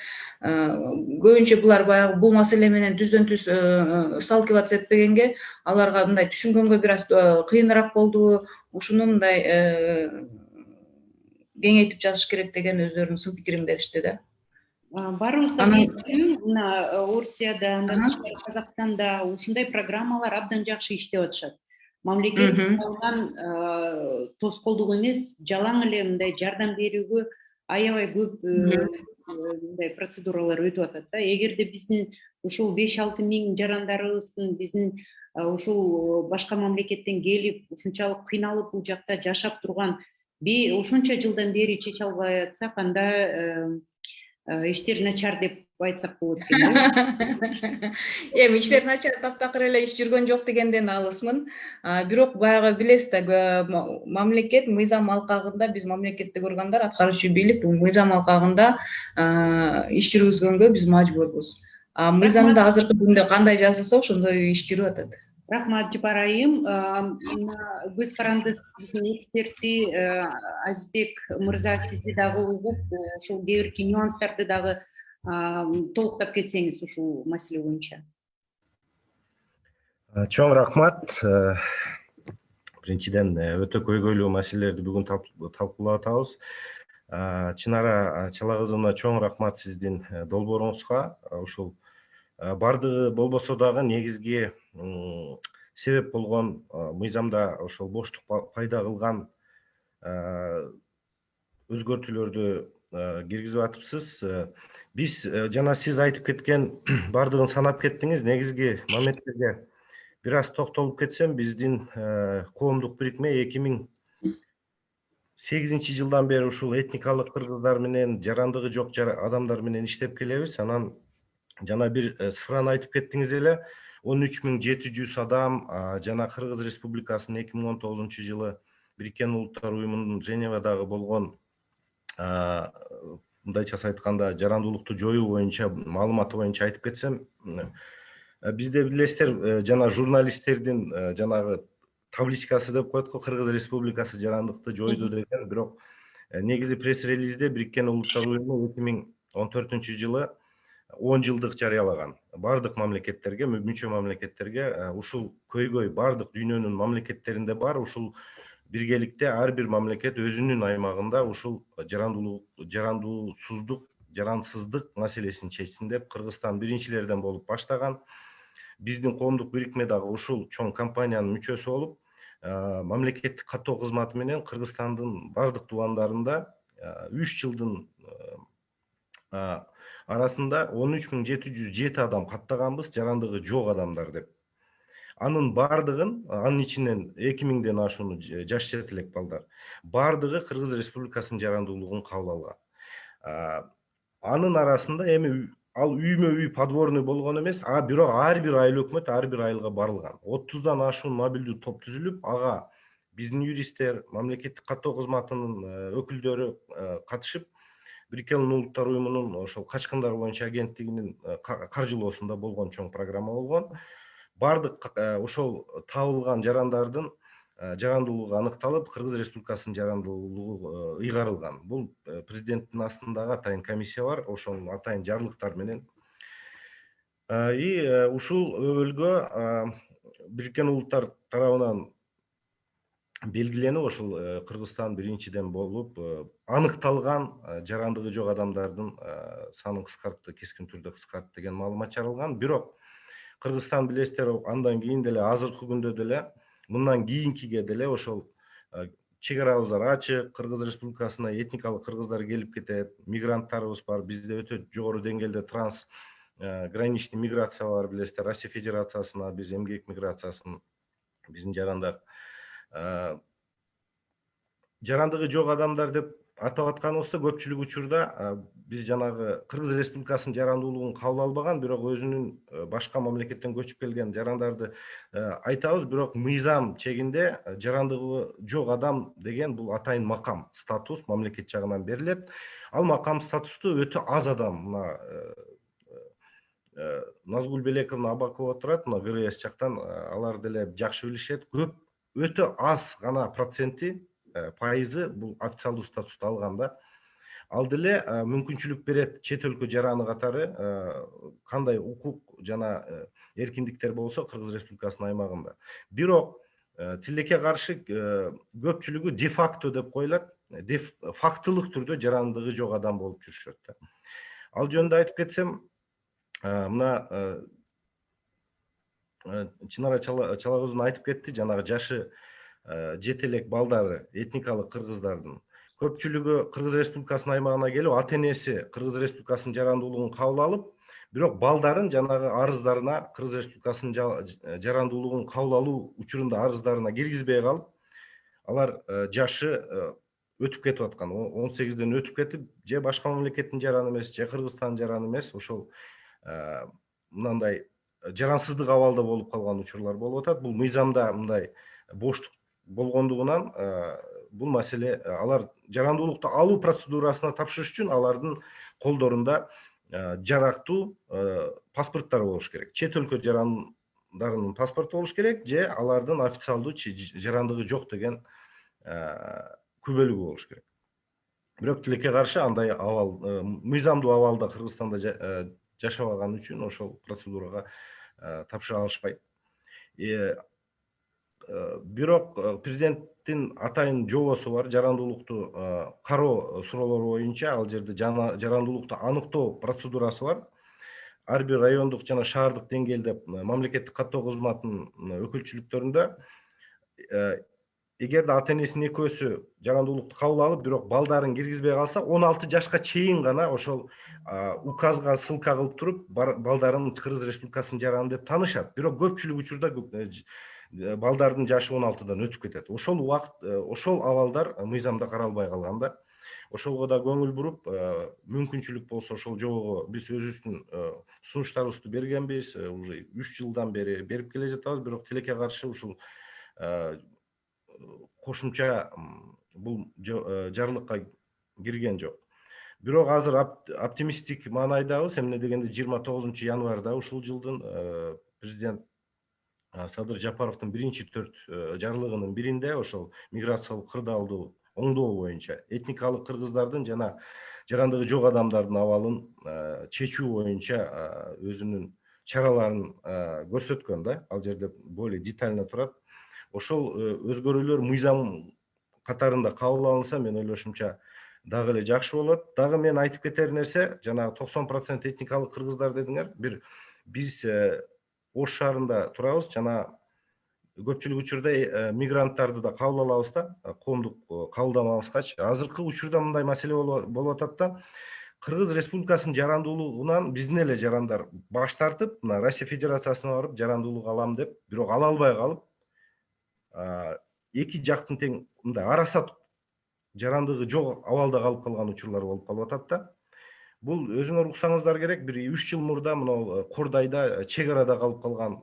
көбүнчө булар баягы бул маселе менен түздөн түз сталкиваться этпегенге, аларга мындай түшүнгөнгө бир аз кыйыныраак болду. Ушуну мындай кеңейтип жазыш керек деген өздөрүнүн сын пикирин беришти да. Баарыбызга белгилүү, мына Орусияда, андан тышкары Казакстанда ушундай программалар абдан жакшы иштеп атышат. Мамлекет тарабынан тоскоолдук эмес, жалаң эле мындай жардам берүүгө аябай көп мындай процедуралар өтүп атат да. Эгерде биздин ушул 5-6 миң жарандарыбыздын биздин ушул башка мамлекеттен келип ушунчалык кыйналып бул жакта жашап турган ушунча жылдан бери чече албай атсак, анда иштер начар деп айтсак болот экен. Эми иштер начар таптакыр эле иш жүргөн жок дегенден алысмын. Бирок баягы билесиз да, мамлекет мыйзам алкагында, биз мамлекетти кургандар, аткаруучу бийлик мыйзам алкагында иш жүргүзгөнгө биз мажбурбуз. Мыйзамда азыркы күндө кандай жазылса ошондой иш жүрүп атат. Рахмат Жапар айым. Көз каранды биздин эксперти Азизбек мырза, сизди дагы угуп, ушул кээ бирки нюанстарды дагы толуктап кетсеңиз ушул маселе боюнча. Чоң рахмат. Биринчиден өтө көйгөйлүү маселелерди бүгүн талкуулап атабыз. Чынара Чала кызына чоң рахмат сиздин долбооруңузга. Ушул бардыгы болбосо дагы негизги себеп болгон мыйзамда ошол боштук пайда кылган өзгөртүүлөрдү киргизип атыпсыз. Биз жана сиз айтып кеткен бардыгын санап кеттиңиз. Негизги моменттерге бир аз токтолуп кетсем, биздин коомдук бирикме 2008 жылдан бери ушул этникалык кыргыздар менен, жарандыгы жок адамдар менен иштеп келебиз. Анан жана бир цифраны айтып кеттиңиз эле, 13.700 адам жана Кыргыз Республикасынын 2019 жылы Бириккен Улуттар Уюмунун Женевадагы болгон мындайча айтканда жарандуулукту жоюу боюнча маалыматы боюнча айтып кетсем, бизде билесиздер жана журналисттердин жанагы табличкасы деп коет го, Кыргыз Республикасы жарандыкты жойду деген. Бирок негизи пресс-релизде Бириккен Улуттар Уюму 2014 жылы 10 жылдык жарыялаган. Бардык мамлекеттерге, мүчө мамлекеттерге ушул көйгөй бардык дүйнөнүн мамлекеттеринде бар. Ушул биргеликте ар бир мамлекет өзүнүн аймагында ушул жарансыздык маселесин чечсин деп Кыргызстан биринчилерден болуп баштаган. Биздин коомдук бирикме дагы ушул чоң компаниянын мүчөсү болуп, мамлекеттик каттоо кызматы менен Кыргызстандын бардык тубандарында 3 жылдын арасында 13.707 адам каттаганбыз, жарандыгы жок адамдар деп. Анын бардыгын, анын ичинен 2000ден ашууну жаш жетелек балдар, бардыгы Кыргыз Республикасынын жарандуулугун кабыл алган. Анын арасында эми ал үймө-үй подворный болгон эмес, бирок ар бир айыл өкмөт ар бир айылга барылган. 30дан ашуун мобилдүү топ түзүлүп, ага биздин юристтер, мамлекеттик каттоо кызматынын өкүлдөрү катышып, Бириккен Улуттар Уюмунун ошол качкындар боюнча агенттигинин каржылоосунда болгон чоң программа болгон. Бардык ошол табылган жарандардын жарандуулугу аныкталып, Кыргыз Республикасынын жарандуулугу ыйгарылган. Бул президенттин астындагы атайын комиссия бар, ошонун атайын жарлыктар менен. Ушул өбөлгө Бириккен Улуттар тарабынан белгиленип, ошол Кыргызстан биринчиден болуп аныкталган жарандыгы жок адамдардын санын кыскартты, кескин түрдө кыскартты деген маалымат чыгарылган. Бирок Кыргызстан билесиздер, андан кийин деле, азыркы күндө деле, мындан кийинкиге деле ошол чек-арабыздар ачык, Кыргыз Республикасына этникалык кыргыздар келип кетет, мигранттарыбыз бар. Бизде өтө жогору деңгээлде трансграничный миграция бар, билесиздер. Россия Федерациясына биз эмгек миграциясын, биздин жарандар жарандыгы жок адамдар деп атап атканыбызда, көпчүлүк учурда биз жанагы Кыргыз Республикасынын жарандуулугун кабыл албаган, бирок өзүнүн башка мамлекеттен көчүп келген жарандарды айтабыз. Бирок мыйзам чегинде жарандыгы жок адам деген бул атайын макам, статус мамлекет жагынан берилет. Ал макам статусту өтө аз адам, мына Назгул Белековна Абакова турат, мына ГРС жактан, алар деле жакшы билишет. Өтө аз гана проценти, пайызы бул официалдуу статусту алганда. Ал деле мүмкүнчүлүк берет чет өлкө жараны катары кандай укук жана эркиндиктер болсо Кыргыз Республикасынын аймагында. Бирок тилекке каршы көпчүлүгү де-факто деп коюлат, фактылык түрдө жарандыгы жок адам болуп жүрүшөт. Ал жөнүндө айтып кетсем, мына Чынара Чала кызы айтып кетти, жанагы жашы жетелек балдары, этникалык кыргыздардын көпчүлүгү Кыргыз Республикасынын аймагына келип, ата-энеси Кыргыз Республикасынын жарандуулугун кабыл алып, бирок балдарын жанагы арыздарына, Кыргыз Республикасынын жарандуулугун кабыл алуу учурунда арыздарына киргизбей калып, алар жашы өтүп кетип аткан, 18ден өтүп кетип, же башка мамлекеттин жараны эмес, же Кыргызстандын жараны эмес, ошол мындай жарансыздык абалда болуп калган учурлар болуп атат. Бул мыйзамда мындай боштук болгондугунан бул маселе, алар жарандуулукту алуу процедурасына тапшырыш үчүн алардын колдорунда жарактуу паспорттор болуш керек. Чет өлкө жарандарынын паспорту болуш керек, же алардын официалдуу жарандыгы жок деген күбөлүгү болуш керек. Бирок тилекке каршы андай абал, мыйзамдуу абалда Кыргызстанда жашабаган үчүн ошол процедурага тапшыра алышпайт. Бирок президенттин атайын жобосу бар, жарандуулукту кароо суроолору боюнча ал жерде жарандуулукту аныктоо процедурасы бар. Ар бир райондук жана шаардык деңгээлде мамлекеттик каттоо кызматынын өкүлчүлүктөрүндө эгерде ата энесинин экөөсү жарандуулукту кабыл алып, бирок балдарын киргизбей калса, 16 жашка чейин гана ошол указга ссылка кылып туруп, балдарын Кыргыз Республикасынын жараны деп таанышат. Бирок көпчүлүк учурда балдардын жашы 16дан өтүп кетет. Ошол убакыт, ошол абалдар мыйзамда каралбай калган да. Ошолго да көңүл буруп, мүмкүнчүлүк болсо ошол жобого биз өзүбүздүн сунуштарыбызды бергенбиз, уже 3 жылдан бери берип келе жатабыз, бирок тилекке каршы ушул кошумча бул жарлыкка кирген жок. Бирок азыр оптимисттик маанайдабыз, эмне дегенде 29 январда ушул жылдын президент Садыр Жапаровдун 1-4 жарлыгынын биринде ошол миграциялык кырдаалды оңдоо боюнча этникалык кыргыздардын жана жарандыгы жок адамдардын абалын чечүү боюнча өзүнүн чараларын көрсөткөн да. Ал жерде более детально турат. Ошол өзгөрүүлөр мыйзам катарында кабыл алынса, мен ойлошумча дагы эле жакшы болот. Дагы мен айтып кетер нерсе, жанагы 90% этникалык кыргыздар дедиңер, биз Ош шаарында турабыз, жана көпчүлүк учурда мигранттарды да кабыл алабыз да, коомдук кабылдамабызгачы. Азыркы учурда мындай маселе болуп атат да, Кыргыз Республикасынын жарандуулугунан биздин эле жарандар баш тартып, мына Россия Федерациясына барып жарандуулук алам деп, бирок ала албай калып, эки жактын тең мындай арасат жарандыгы жок абалда калып калган учурлар болуп калып атат да. Бул өзүңөр уксаңыздар керек, бир 3 жыл мурда мына Кордайда чек арада калып калган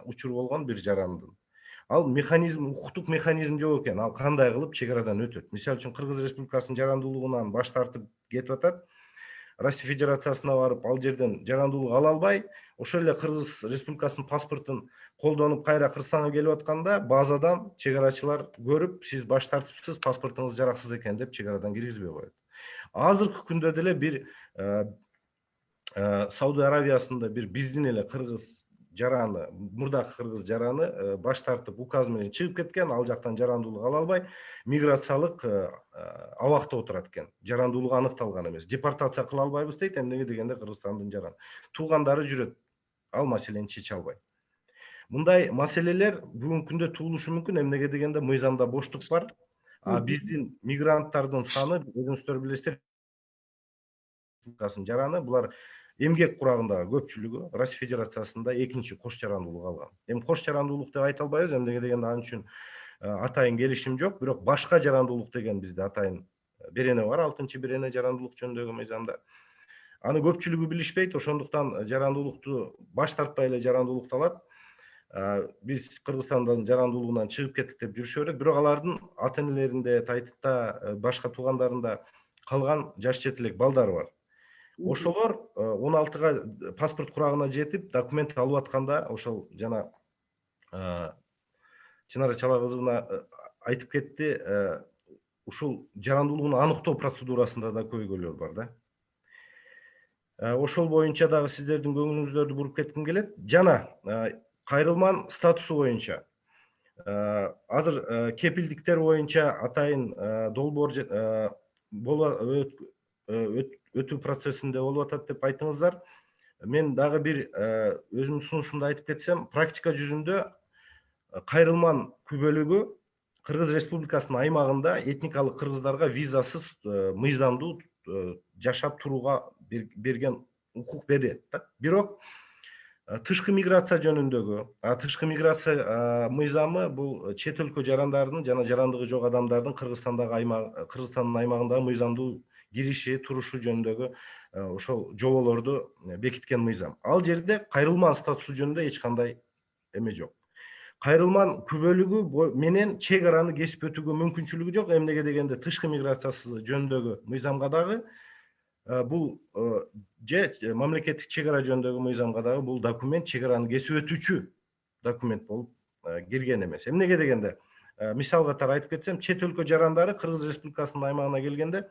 учур болгон бир жарандын. Ал механизм, укуктук механизм жок экен. Ал кандай кылып чек арадан өтөт? Мисалы үчүн Кыргыз Республикасынын жарандуулугунан баш тартып кетип атат. Россия Федерациясына барып, ал жерден жарандуулук ала албай, ошол эле Кыргыз Республикасынын паспортун колдонуп кайра Кыргызстанга келип атканда, базадан чек арачылар көрүп, сиз баш тартыпсыз, паспортуңуз жараксыз экен деп чек арадан киргизбей коет. Азыркы күндө деле бир Сауд Аравиясында бир биздин эле кыргыз жараны, мурдакы кыргыз жараны баш тартып указ менен чыгып кеткен, ал жактан жарандуулук ала албай, миграциялык абакта отурат экен. Жарандуулугу аныкталган эмес. Депортация кыла албайбыз дейт, эмнеге дегенде Кыргызстандын жараны. Туугандары жүрөт, ал маселени чече албайт. Мындай маселелер бүгүнкү күндө туулушу мүмкүн, эмнеге дегенде мыйзамда боштук бар. Биздин мигранттардын саны, өзүңүздөр билесиздер, жараны, булар эмгек курагындагы көпчүлүгү Россия Федерациясында экинчи кош жарандуулук алган. Эми кош жарандуулук деп айта албайбыз, эмнеге дегенде ал үчүн атайын келишим жок, бирок башка жарандуулук деген бизде атайын берене бар, 6-берене жарандуулук жөнүндөгү мыйзамда. Аны көпчүлүгү билишпейт, ошондуктан жарандуулукту баш тартпай эле жарандуулукту алат. Биз Кыргызстандын жарандуулугунан чыгып кеттик деп жүрүшө берет, бирок алардын ата энелеринде, тайтыкта, башка туугандарында калган жаш жетелек балдар бар. Ошолор 16га паспорт курагына жетип, документ алып атканда, ошол жана Чынара Чала кызына айтып кетти, ушул жарандуулугун аныктоо процедурасында да көйгөйлөр бар да. Ошол боюнча дагы сиздердин көңүлүңүздөрдү буруп кетким келет. Жана кайрылман статусу боюнча азыр кепилдиктер боюнча атайын долбоор өтүү процессинде болуп атат деп айттыңыздар. Мен дагы бир өзүмдүн сунушумду айтып кетсем, практика жүзүндө кайрылман күбөлүгү Кыргыз Республикасынын аймагында этникалык кыргыздарга визасыз мыйзамдуу жашап турууга берген укук берет да. Бирок тышкы миграция жөнүндөгү тышкы миграция мыйзамы бул чет өлкө жарандардын жана жарандыгы жок адамдардын Кыргызстандын аймагындагы мыйзамдуу кириши турушу жөнүндөгү ошол жоболорду бекиткен мыйзам. Ал жерде кайрылман статусу жөнүндө эч кандай эме жок. Кайрылман күбөлүгү менен чек араны кесип өтүүгө мүмкүнчүлүгү жок. Эмнеге дегенде тышкы миграциясы жөнүндөгү мыйзамга дагы бул же мамлекеттик чек ара жөнүндөгү мыйзамга дагы бул документ чек араны кесип өтүүчү документ болуп кирген эмес. Эмнеге дегенде мисал катары айтып кетсем, чет өлкө жарандары Кыргыз Республикасынын аймагына келгенде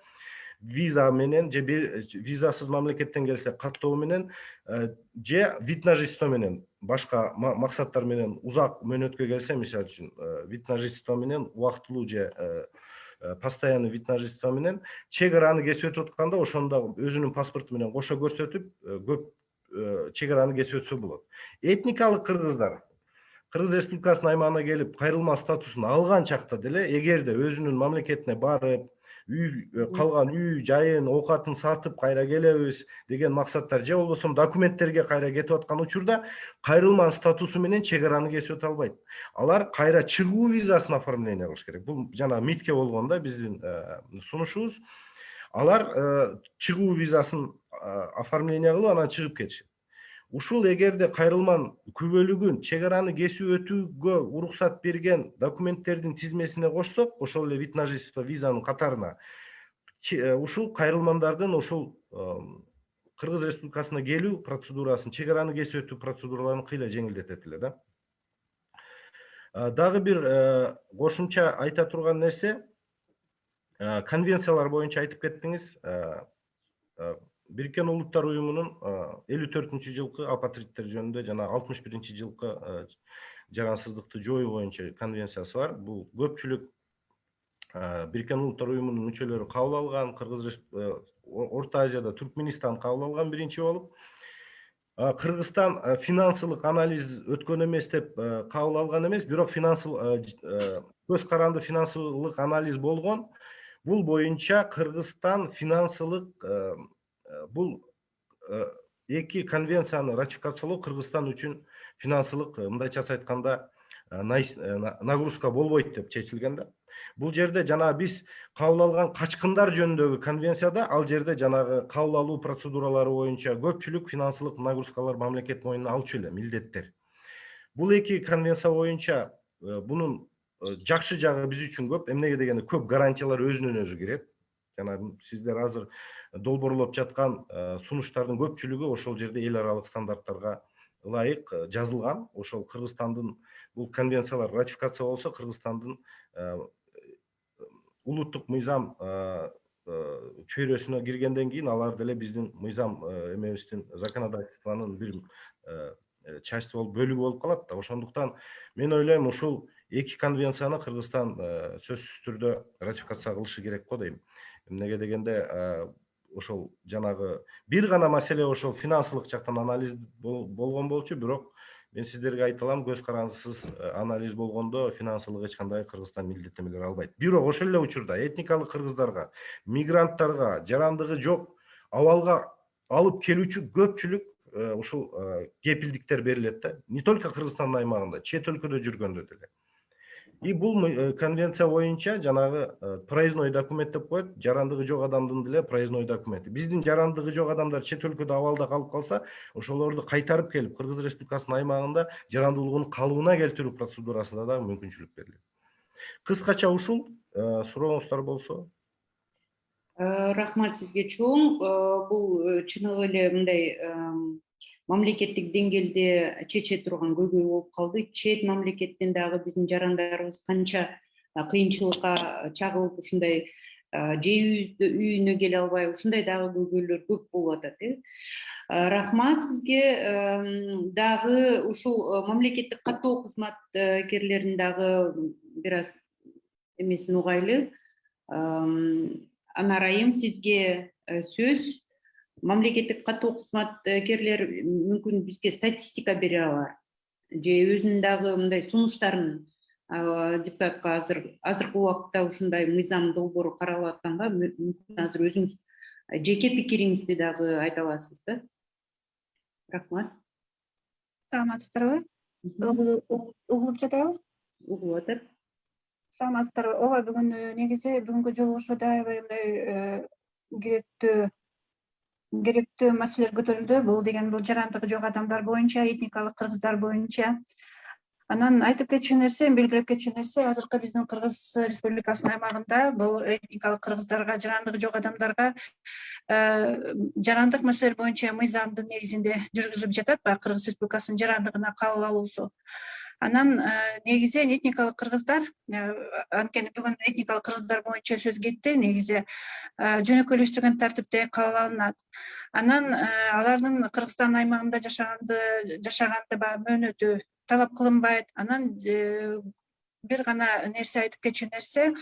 виза менен же визасыз мамлекеттен келсе каттоо менен же вид на жительство менен башка максаттар менен узак мөөнөткө келсе, мисалы үчүн вид на жительство менен убактылуу же постоянный вид на жительство менен чек араны кесип өтүп атканда ошону да өзүнүн паспорту менен кошо көрсөтүп көп чек араны кесип өтсө болот. Этникалык кыргыздар Кыргыз Республикасынын аймагына келип кайрылма статусун алган чакта деле эгерде өзүнүн мамлекетине барып калган үй жайын оокатын сатып кайра келебиз деген максаттар же болбосо документтерге кайра кетип аткан учурда кайрылман статусу менен чек араны кесип өтө албайт. Алар кайра чыгуу визасын оформление кылыш керек. Бул жана МИДке болгон да биздин сунушубуз. Алар чыгуу визасын оформление кылып анан чыгып кетишет. Ушул эгерде кайрылман күбөлүгүн чек араны кесип өтүүгө уруксат берген документтердин тизмесине кошсок, ошол эле вид на жительство визанын катарына ушул кайрылмандардын ушул Кыргыз Республикасына келүү процедурасын, чек араны кесип өтүү процедураларын кыйла жеңилдетет эле да. Дагы бир кошумча айта турган нерсе, конвенциялар боюнча айтып кеттиңиз. Бириккен Улуттар уюмунун 54-жылкы апатриттер жөнүндө жана 61-жылкы жарансыздыкты жоюу боюнча конвенциясы бар. Бул көпчүлүк Бириккен Улуттар уюмунун мүчөлөрү кабыл алган, Орто Азияда Түркмөнистан кабыл алган биринчи болуп. Кыргызстан финансылык анализ өткөн эмес деп кабыл алган эмес, бирок көз каранды финансылык анализ болгон. Бул боюнча Кыргызстан финансылык бул эки конвенцияны ратификациялоо Кыргызстан үчүн финансылык, мындайчасы айтканда, нагрузка болбойт деп чечилген да. Бул жерде жанагы биз кабыл алган качкындар жөнүндөгү конвенцияда ал жерде жанагы кабыл алуу процедуралары боюнча көпчүлүк финансылык нагрузкалар мамлекет мойнуна алчу эле милдеттер. Бул эки конвенция боюнча бунун жакшы жагы биз үчүн көп. Эмнеге дегенде көп гарантиялар өзүнөн өзү кирет. Жана сиздер азыр долбоорлоп жаткан сунуштардын көпчүлүгү ошол жерде эл аралык стандарттарга ылайык жазылган. Ошол Кыргызстандын бул конвенциялар ратификация болсо, Кыргызстандын улуттук мыйзам чөйрөсүнө киргенден кийин алар деле биздин мыйзам эмебиздин законодательствонун бир части болуп, бөлүгү болуп калат да. Ошондуктан мен ойлойм, ушул эки конвенцияны Кыргызстан сөзсүз түрдө ратификация кылышы керек го дейм. Эмнеге дегенде ошол жанагы бир гана маселе ошол финансылык жактан анализ болгон болчу, бирок мен сиздерге айта алам, көз карандысыз анализ болгондо финансылык эч кандай Кыргызстан милдеттенмелер албайт. Бирок ошол эле учурда этникалык кыргыздарга, мигранттарга, жарандыгы жок абалга алып келүүчү көпчүлүк ушул кепилдиктер берилет да. Не только Кыргызстандын аймагында, чет өлкөдө жүргөндө деле. И бул конвенция боюнча жанагы проездной документ деп коет, жарандыгы жок адамдын деле проездной документи. Биздин жарандыгы жок адамдар чет өлкөдө абалда калып калса, ошолорду кайтарып келип Кыргыз Республикасынын аймагында жарандуулугун калыбына келтирүү процедурасына дагы мүмкүнчүлүк берилет. Кыскача ушул, сурооңуздар болсо. Рахмат сизге чоң. Бул чыныгы эле мындай мамлекеттик деңгээлде чече турган көйгөй болуп калды. Чет мамлекеттен дагы биздин жарандарыбыз канча кыйынчылыкка чагылып ушундай же үйүнө келе албай, ушундай дагы көйгөйлөр көп болуп атат. Рахмат сизге. Дагы ушул мамлекеттик каттоо кызматкерлерин дагы бир аз эмесин угайлы. Анар айым, сизге сөз. Мамлекеттик каттоо кызматкерлер мүмкүн бизге статистика бере алар же өзүнүн дагы мындай сунуштарын депутатка азыркы убакытта ушундай мыйзам долбоору каралып атканга мүмкүн азыр өзүңүз жеке пикириңизди дагы айта аласыз да. Рахмат. Саламатсыздарбы? Угулуп жатабы? Угулуп атат. Саламатсыздарбы? Ооба, бүгүн негизи бүгүнкү жолугушууда аябай мындай керектүү маселелер көтөрүлдү. Бул жарандыгы жок адамдар боюнча, этникалык кыргыздар боюнча. Анан айтып кетчү нерсе, белгилеп кетчү нерсе, азыркы биздин Кыргыз Республикасынын аймагында бул этникалык кыргыздарга, жарандыгы жок адамдарга жарандык маселелер боюнча мыйзамдын негизинде жүргүзүлүп жатат баягы Кыргыз Республикасынын жарандыгына кабыл алуусу. Анан негизи этникалык кыргыздар, анткени бүгүн этникалык кыргыздар боюнча сөз кетти, негизи жөнөкөйлөштүргөн тартипте кабыл алынат. Анан алардын Кыргызстан аймагында жашаганды баягы мөөнөтү талап кылынбайт. Анан бир гана нерсе айтып кетчү нерсе,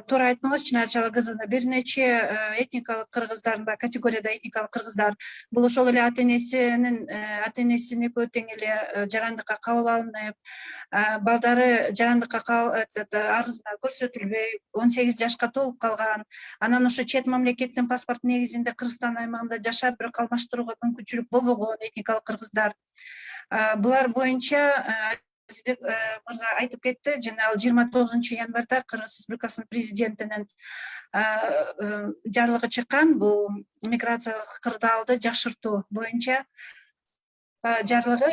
туура айттыңыз, Чынар Чалагызовна, бир нече этникалык кыргыздар, категорияда этникалык кыргыздар, бул ошол эле ата энесинин экөө тең эле жарандыкка кабыл алынып, балдары жарандыкка арызына көрсөтүлбөй, 18 жашка толуп калган, анан ошо чет мамлекеттин паспорту негизинде Кыргызстан аймагында жашап, бирок алмаштырууга мүмкүнчүлүк болбогон этникалык кыргыздар. Булар боюнча Азизбек мырза айтып кетти, жана ал 29 январда Кыргыз Республикасынын президентинин жарлыгы чыккан, бул миграциялык кырдаалды жакшыртуу боюнча жарлыгы.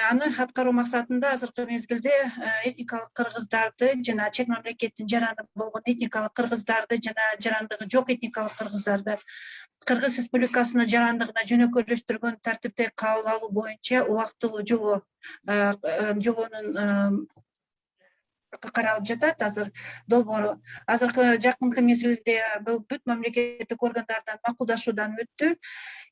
Аны аткаруу максатында азыркы мезгилде этникалык кыргыздарды жана чет мамлекеттин жарандыгы болгон этникалык кыргыздарды жана жарандыгы жок этникалык кыргыздарды Кыргыз Республикасынын жарандыгына жөнөкөйлөштүргөн тартипте кабыл алуу боюнча убактылуу жобонун каралып жатат азыр долбоору. Азыркы жакынкы мезгилде бул бүт мамлекеттик органдардан макулдашуудан өттү.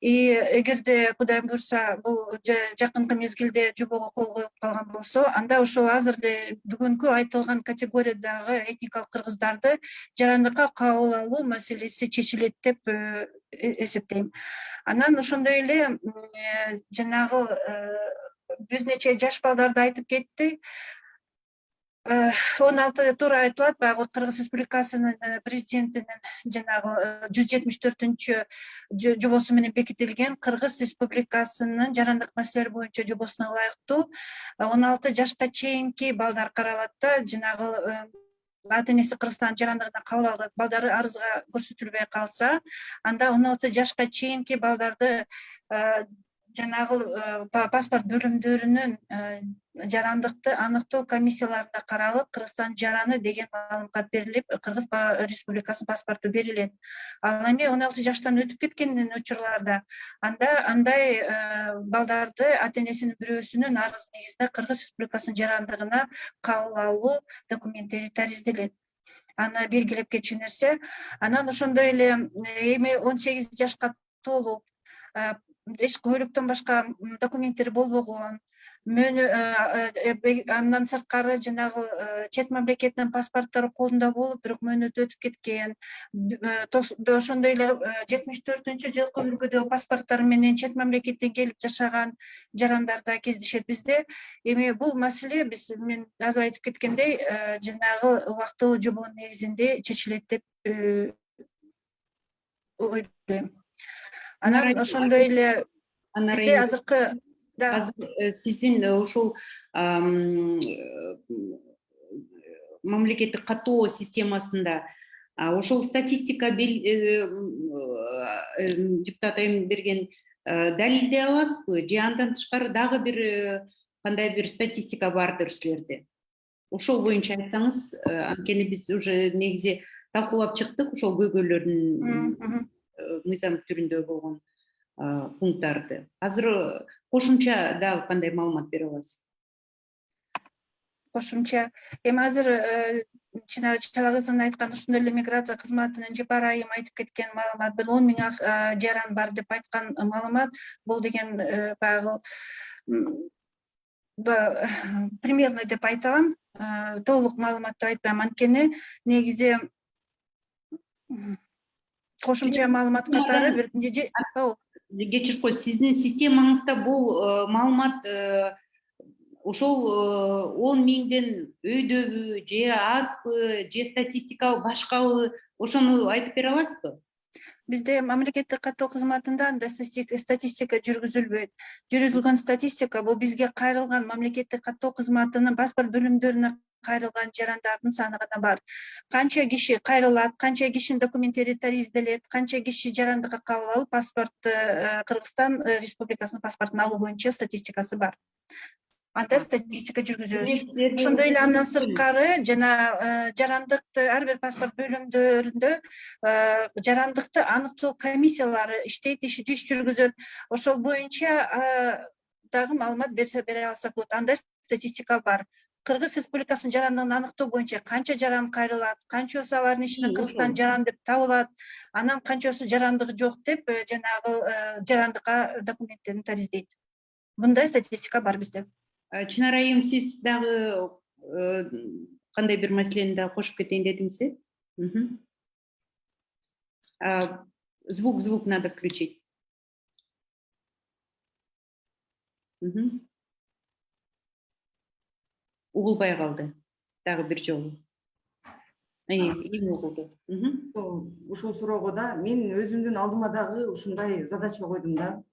Эгерде Кудай буйрса, бул жакынкы мезгилде жобого кол коюлуп калган болсо, анда ошол азыр эле бүгүнкү айтылган категориядагы этникалык кыргыздарды жарандыкка кабыл алуу маселеси чечилет деп эсептейм. Анан ошондой эле жанагы бир нече жаш балдарды айтып кетти. 16 туура айтылат, баягы Кыргыз Республикасынын президентинин жанагы 174 жобосу менен бекитилген Кыргыз Республикасынын жарандык маселелер боюнча жобосуна ылайыктуу 16 жашка чейинки балдар каралат да, жанагы ата энеси Кыргызстан жарандыгына кабыл алып, балдары арызга көрсөтүлбөй калса, анда 16 жашка чейинки балдарды жанагы паспорт бөлүмдөрүнүн жарандыкты аныктоо комиссияларында каралып, Кыргызстан жараны деген маалымат берилип, Кыргыз Республикасынын паспорту берилет. Ал эми 16 жаштан өтүп кеткен учурларда анда андай балдарды ата энесинин бирөөсүнүн арызы негизинде Кыргыз Республикасынын жарандыгына кабыл алуу документтери таризделет. Аны белгилеп кетчү нерсе. Анан ошондой эле эми 18 жашка толуп, эч көйлөктөн башка документтери болбогон, андан сырткары жанагы чет мамлекеттин паспорттору колунда болуп, бирок мөөнөтү өтүп кеткен, ошондой эле 74-жылкы үлгүдөгү паспорттор менен чет мамлекеттен келип жашаган жарандар да кездешет бизде. Эми бул маселе мен азыр айтып кеткендей, жанагы убактылуу жобонун негизинде чечилет деп ойлойм. Анан ошондой эле бизде азыркы сиздин ушул мамлекеттик каттоо системасында ошол статистика депутат айым берген далилдей аласызбы, же андан тышкары дагы бир кандай бир статистика бардыр силерде? Ошол боюнча айтсаңыз, анткени биз уже негизи талкуулап чыктык ошол көйгөйлөрдүн мыйзам түрүндө болгон пункттарды. Азыр кошумча дагы кандай маалымат бере аласыз? Кошумча эми азыр Чынар Чалагызовна айткан ошондой эле миграция кызматынын Жапар айым айтып кеткен маалымат, бир 10 000 жаран бар деп айткан маалымат, бул деген баягы примерно деп айта алам, толук маалымат деп айтпайм, анткени негизи кошумча маалымат катары бир кечирип коюңуз, сиздин системаңызда бул маалымат ошол 10 000ден өйдөбү, же азбы, же статистикалык башкабы, ошону айтып бере аласызбы? Бизде мамлекеттик каттоо кызматында андай статистика жүргүзүлбөйт. Жүргүзүлгөн статистика бул бизге кайрылган мамлекеттик каттоо кызматынын паспорт бөлүмдөрүнө кайрылган жарандардын саны гана бар. Канча киши кайрылат, канча кишинин документтери таризделет, канча киши жарандыкка кабыл алып паспорту Кыргызстан Республикасынын паспортун алуу боюнча статистикасы бар. Анда статистика жүргүзөбүз. Ошондой эле андан сырткары жана жарандыкты ар бир паспорт бөлүмдөрүндө жарандыкты аныктоо комиссиялары иштейт, иш жүргүзөт. Ошол боюнча дагы маалымат бере алсак болот. Анда статистика бар. Кыргыз Республикасынын жарандыгын аныктоо боюнча канча жаран кайрылат, канчасы алардын ичинен Кыргызстан жаран деп табылат, анан канчасы жарандыгы жок деп жанагы жарандыкка документтерин тариздейт. Мындай статистика бар бизде. Чынар айым, сиз дагы кандай бир маселени да кошуп кетейин дедиңиз? Звук надо включить. Угулбай калды. Дагы бир жолу. Эми угулду. Ушул суроого да мен өзүмдүн алдыма дагы ушундай задача койдум да.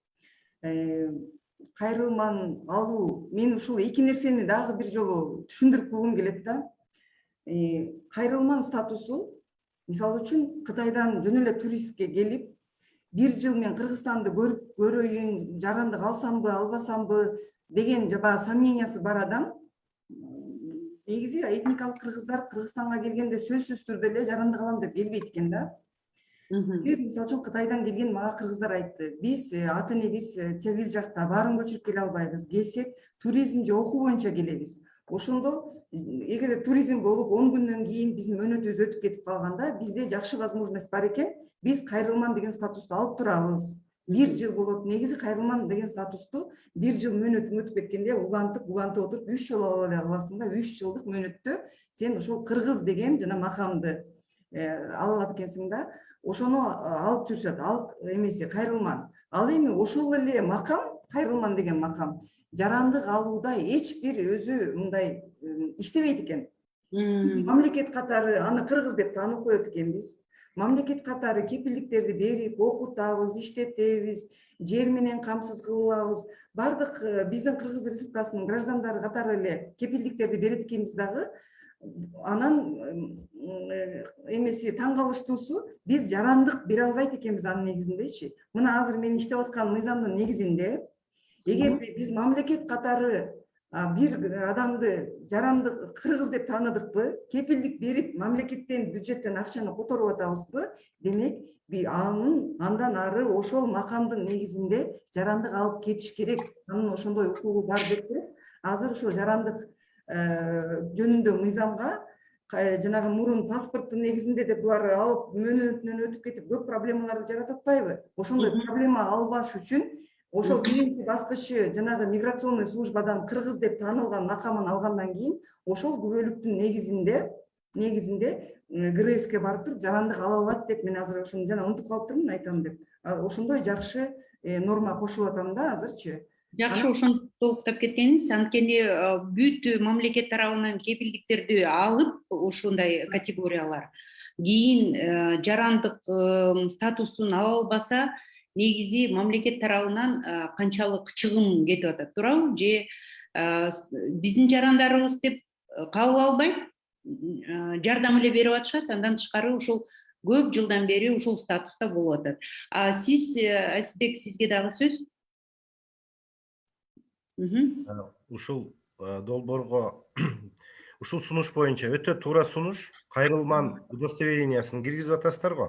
Кайрылманы алуу, мен ушул эки нерсени дагы бир жолу түшүндүрүп койгум келет да. Кайрылман статусу, мисалы үчүн Кытайдан жөн эле туристке келип, бир жыл мен Кыргызстанды көрөйүн, жарандык алсамбы, албасамбы деген жаба сомнениясы бар адам, негизи этникалык кыргыздар Кыргызстанга келгенде сөзсүз түрдө эле жарандык алам деп келбейт экен да. Мисалы үчүн Кытайдан келген мага кыргыздар айтты, биз ата энебиз тегил жакта, баарын көчүрүп келе албайбыз, келсек туризм же окуу боюнча келебиз. Ошондо эгерде туризм болуп 10 күндөн кийин биздин мөөнөтүбүз өтүп кетип калганда, бизде жакшы возможность бар экен, биз кайрылман деген статусту алып турабыз. Бир жыл болот, негизи кайрылман деген статусту бир жыл мөөнөтүң өтүп кеткенде улантып отуруп 3 жыл ала аласың да, 3 жылдык мөөнөттө сен ошол кыргыз деген жана макамды ала алат экенсиң да. Ошону алып жүрүшөт, ал эмеси кайрылман. Ал эми ошол эле макам, кайрылман деген макам жарандык алууда эч бир өзү мындай иштебейт экен. Мамлекет катары аны кыргыз деп таанып коет экенбиз. Мамлекет катары кепилдиктерди берип, окутабыз, иштетебиз, жер менен камсыз кылабыз. Бардык биздин Кыргыз Республикасынын граждандары катары эле кепилдиктерди берет экенбиз дагы. Анан эмеси таң калыштуусу, биз жарандык бере албайт экенбиз анын негизиндечи. Мына азыр мен иштеп аткан мыйзамдын негизинде, эгерде биз мамлекет катары бир адамды жарандык кыргыз деп тааныдыкпы, кепилдик берип, мамлекеттен, бюджеттен акчаны которуп атабызбы, демек андан ары ошол макамдын негизинде жарандык алып кетиш керек. Анын ошондой укугу бар деп туруп, азыр ошол жарандык жөнүндө мыйзамга жанагы мурун паспорттун негизинде деп булар алып мөөнөтүнөн өтүп кетип көп проблемаларды жаратып атпайбы? Ошондой проблема албаш үчүн ошол биринчи баскычы жанагы миграционный службадан кыргыз деп таанылган макамын алгандан кийин ошол күбөлүктүн негизинде ГРСке барып туруп жарандык ала алат деп мен азыр ошону жана унутуп калыптырмын айтам деп. Ошондой жакшы норма кошуп атам да азырчы. Жакшы, ошентип толуктап кеткениңиз, анткени бүт мамлекет тарабынан кепилдиктерди алып ушундай категориялар кийин жарандык статустун ала албаса, негизи мамлекет тарабынан канчалык чыгым кетип атат, туурабы? Же биздин жарандарыбыз деп кабыл албай жардам эле берип атышат, андан тышкары ушул көп жылдан бери ушул статуста болуп атат. Сиз, Айсыбек, сизге дагы сөз. Ушул долбоорго ушул сунуш боюнча өтө туура сунуш, кайрылман удостоверениясын киргизип атасыздар го.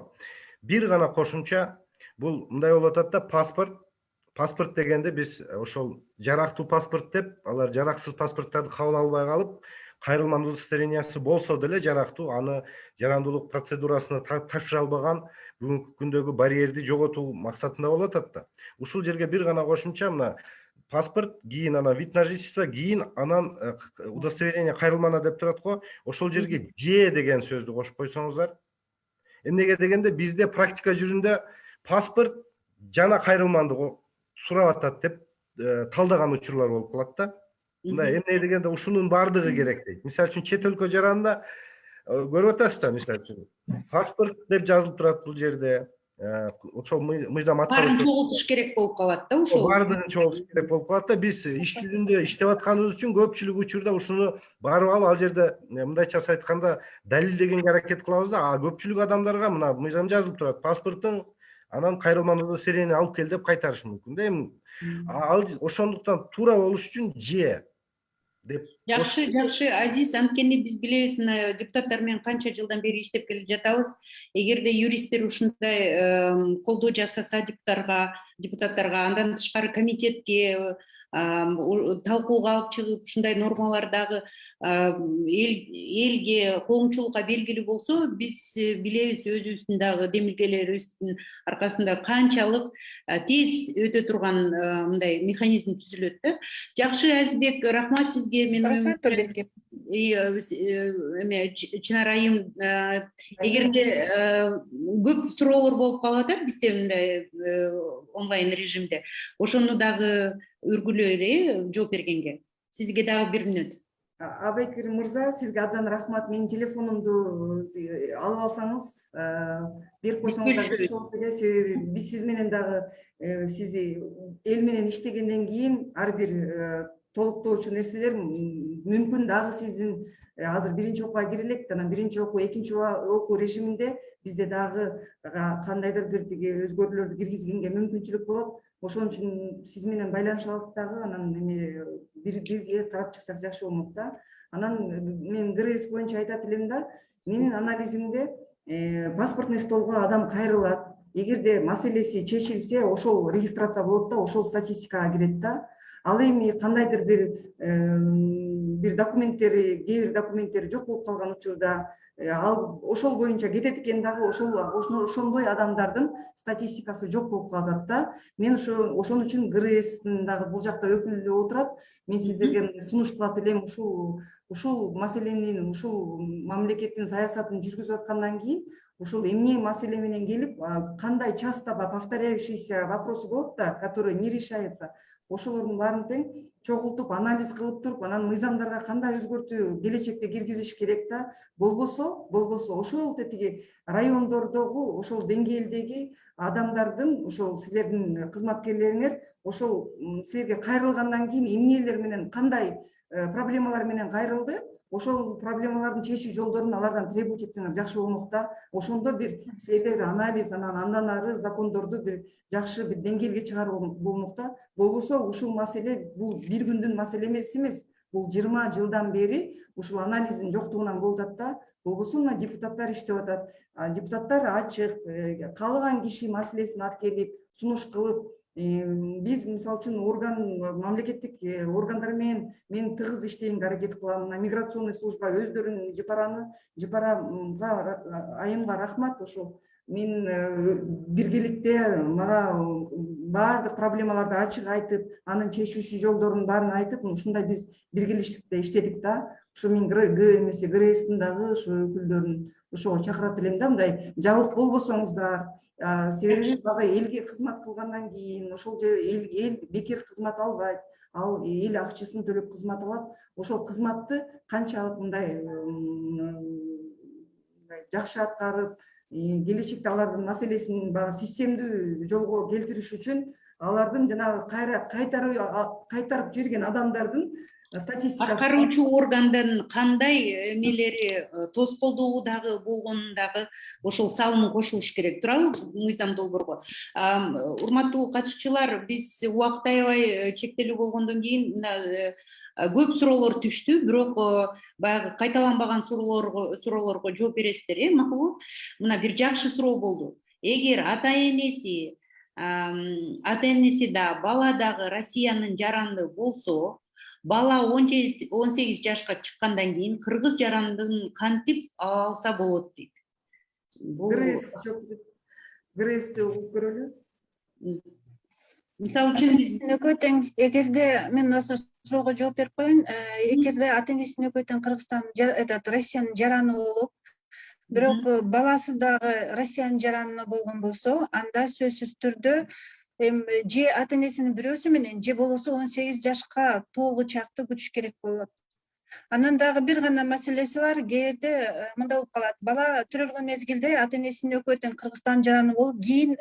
Бир гана кошумча, бул мындай болуп атат да, паспорт дегенде биз ошол жарактуу паспорт деп, алар жараксыз паспорттарды кабыл албай калып, кайрылман удостоверениясы болсо деле жарактуу, аны жарандуулук процедурасына тапшыра албаган бүгүнкү күндөгү барьерди жоготуу максатында болуп атат да. Ушул жерге бир гана кошумча, мына паспорт, кийин анан вид на жительство, кийин анан удостоверение кайрылман деп турат го. Ошол жерге же деген сөздү кошуп койсоңуздар. Эмнеге дегенде бизде практика жүрүндө паспорт жана кайрылманды сурап атат деп талдаган учурлар болуп калат да. Мындай эмне дегенде ушунун баардыгы керек дейт. Мисалы үчүн чет өлкө жаранында көрүп атасыз да, мисалы үчүн паспорт деп жазылып турат бул жерде. ошол мыйзам Баарын аткаруучу чогултуш керек болуп калат да ошол. баардыгын чогултуш керек болуп калат да, биз иш жүзүндө иштеп атканыбыз үчүн көпчүлүк учурда ушуну барып алып ал жерде мындайчасы айтканда далилдегенге аракет кылабыз да, а көпчүлүк адамдарга мына мыйзам жазылып турат, паспортуң, анан кайрылман удостоверение алып кел деп кайтарыш мүмкүн да. Эми ал ошондуктан туура болуш үчүн деп. Жакшы Азиз, анткени биз билебиз, мына депутаттар менен канча жылдан бери иштеп келе жатабыз. Эгерде юристтер ушундай колдоо жасаса депутаттарга, андан тышкары комитетке талкууга алып чыгып, ушундай нормалар дагы элге, коомчулукка белгилүү болсо, биз билебиз өзүбүздүн дагы демилгелерибиздин аркасында канчалык тез өтө турган мындай механизм түзүлөт да. Жакшы Азизбек, рахмат сизге. Рахмат Берке. Чынар айым, эгерде көп суроолор болуп калат бизде мындай онлайн режимде, ошону дагы үргүлөйлү жооп бергенге. Сизге дагы 1 мүнөт. Абайкер мырза, сизге абдан рахмат. Менин телефонумду алып алсаңыз, берип койсоңуздар жакшы болот эле. Себеби биз сиз менен дагы сиз эл менен иштегенден кийин ар бир толуктоочу нерселер мүмкүн дагы сиздин азыр 1-чи окууга кире элек, анан 1-чи окуу, 2-чи окуу режиминде бизде дагы кандайдыр бир өзгөрүүлөрдү киргизгенге мүмкүнчүлүк болот. Ошон үчүн сиз менен байланышалык дагы, анан бирге карап чыксак жакшы болмок да. Анан мен ГРС боюнча айтат элем да, менин анализимде паспортный столго адам кайрылат. Эгерде маселеси чечилсе, ошол регистрация болот да, ошол статистикага кирет да. Ал эми кандайдыр бир документтери, кээ бир документтери жок болуп калган учурда, ал ошол боюнча кетет экен дагы, ошондой адамдардын статистикасы жок болуп калат да. Мен ошон үчүн ГРСтин дагы бул жакта өкүлү отурат. Мен сиздерге сунуш кылат элем, ушул маселенин, ушул мамлекеттин саясатын жүргүзүп аткандан кийин, ушул эмне маселе менен келип, кандай часто повторяющиеся вопросы болот да, которые не решаются. Ошолордун баарын тең чогултуп, анализ кылып туруп, анан мыйзамдарга кандай өзгөртүү келечекте киргизиш керек да. Болбосо ошол тиги райондордогу, ошол деңгээлдеги адамдардын, ошол силердин кызматкерлериңер, ошол силерге кайрылгандан кийин эмнелер менен, кандай проблемалар менен кайрылды, ошол проблемалардын чечүү жолдорун алардан требовать этсеңер жакшы болмок да. Ошондо бир силерге анализ, андан ары закондорду бир жакшы бир деңгээлге чыгарып болмок да. Болбосо ушул маселе бул бир күндүн маселе эмес. Бул 20 жылдан бери ушул анализдин жоктугунан болуп атат да. Болбосо мына депутаттар иштеп атат. Депутаттар ачык, каалаган киши маселесин алып келип, сунуш кылып, биз мисалы үчүн мамлекеттик органдар менен мен тыгыз иштегенге аракет кылам. Миграционный служба өздөрүн Жапарага айымга рахмат. Ошо мен биргеликте мага баардык проблемаларды ачык айтып, анын чечүүчү жолдорун баарын айтып, ушундай биз биргеликте иштедик да. Ушу мен ГРСтин дагы ушу өкүлдөрүн ошого чакырат элем да, мындай жабык болбосоңуздар. Себеби бага элге кызмат кылгандан кийин ошол же эл бекер кызмат албайт, ал эл акчасын төлөп кызмат алат. Ошол кызматты канчалык мындай жакшы аткарып, келечекте алардын маселесин системдүү жолго келтириш үчүн алардын жанагы кайтарып жиберген адамдардын статистикасы, Аткаруучу органдын кандай эмелери тоскоолдоого дагы болгонун дагы ошол салым кошулуш керек, туурабы мыйзам долбоорго. Урматтуу катышуучулар, биз убакыт аябай чектелүү болгондон кийин көп суроолор түштү, бирок баягы кайталанбаган суроолорго жооп бересиздер, макулбу? Мына бир жакшы суроо болду. Эгер ата энеси да бала дагы Россиянын жаранды болсо, бала 18 жашка чыккандан кийин кыргыз жарандын кантип алса болот дейт. ГРСти угуп көрөлү. Мисалы үчүн Экөө тең, эгерде мен азыр суроого жооп берип коеюн, эгерде ата энесинин экөө тең Россиянын жараны болуп, бирок баласы дагы Россиянын жараны болгон болсо, анда сөзсүз түрдө же ата энесинин бирөөсү менен, же болбосо 18 жашка толугу чакты күтүш керек болот. Анан дагы бир гана маселеси бар. Кээде мындай болуп калат. Бала төрөлгөн мезгилде ата энесинин өкөтүн Кыргызстан жараны болуп, кийин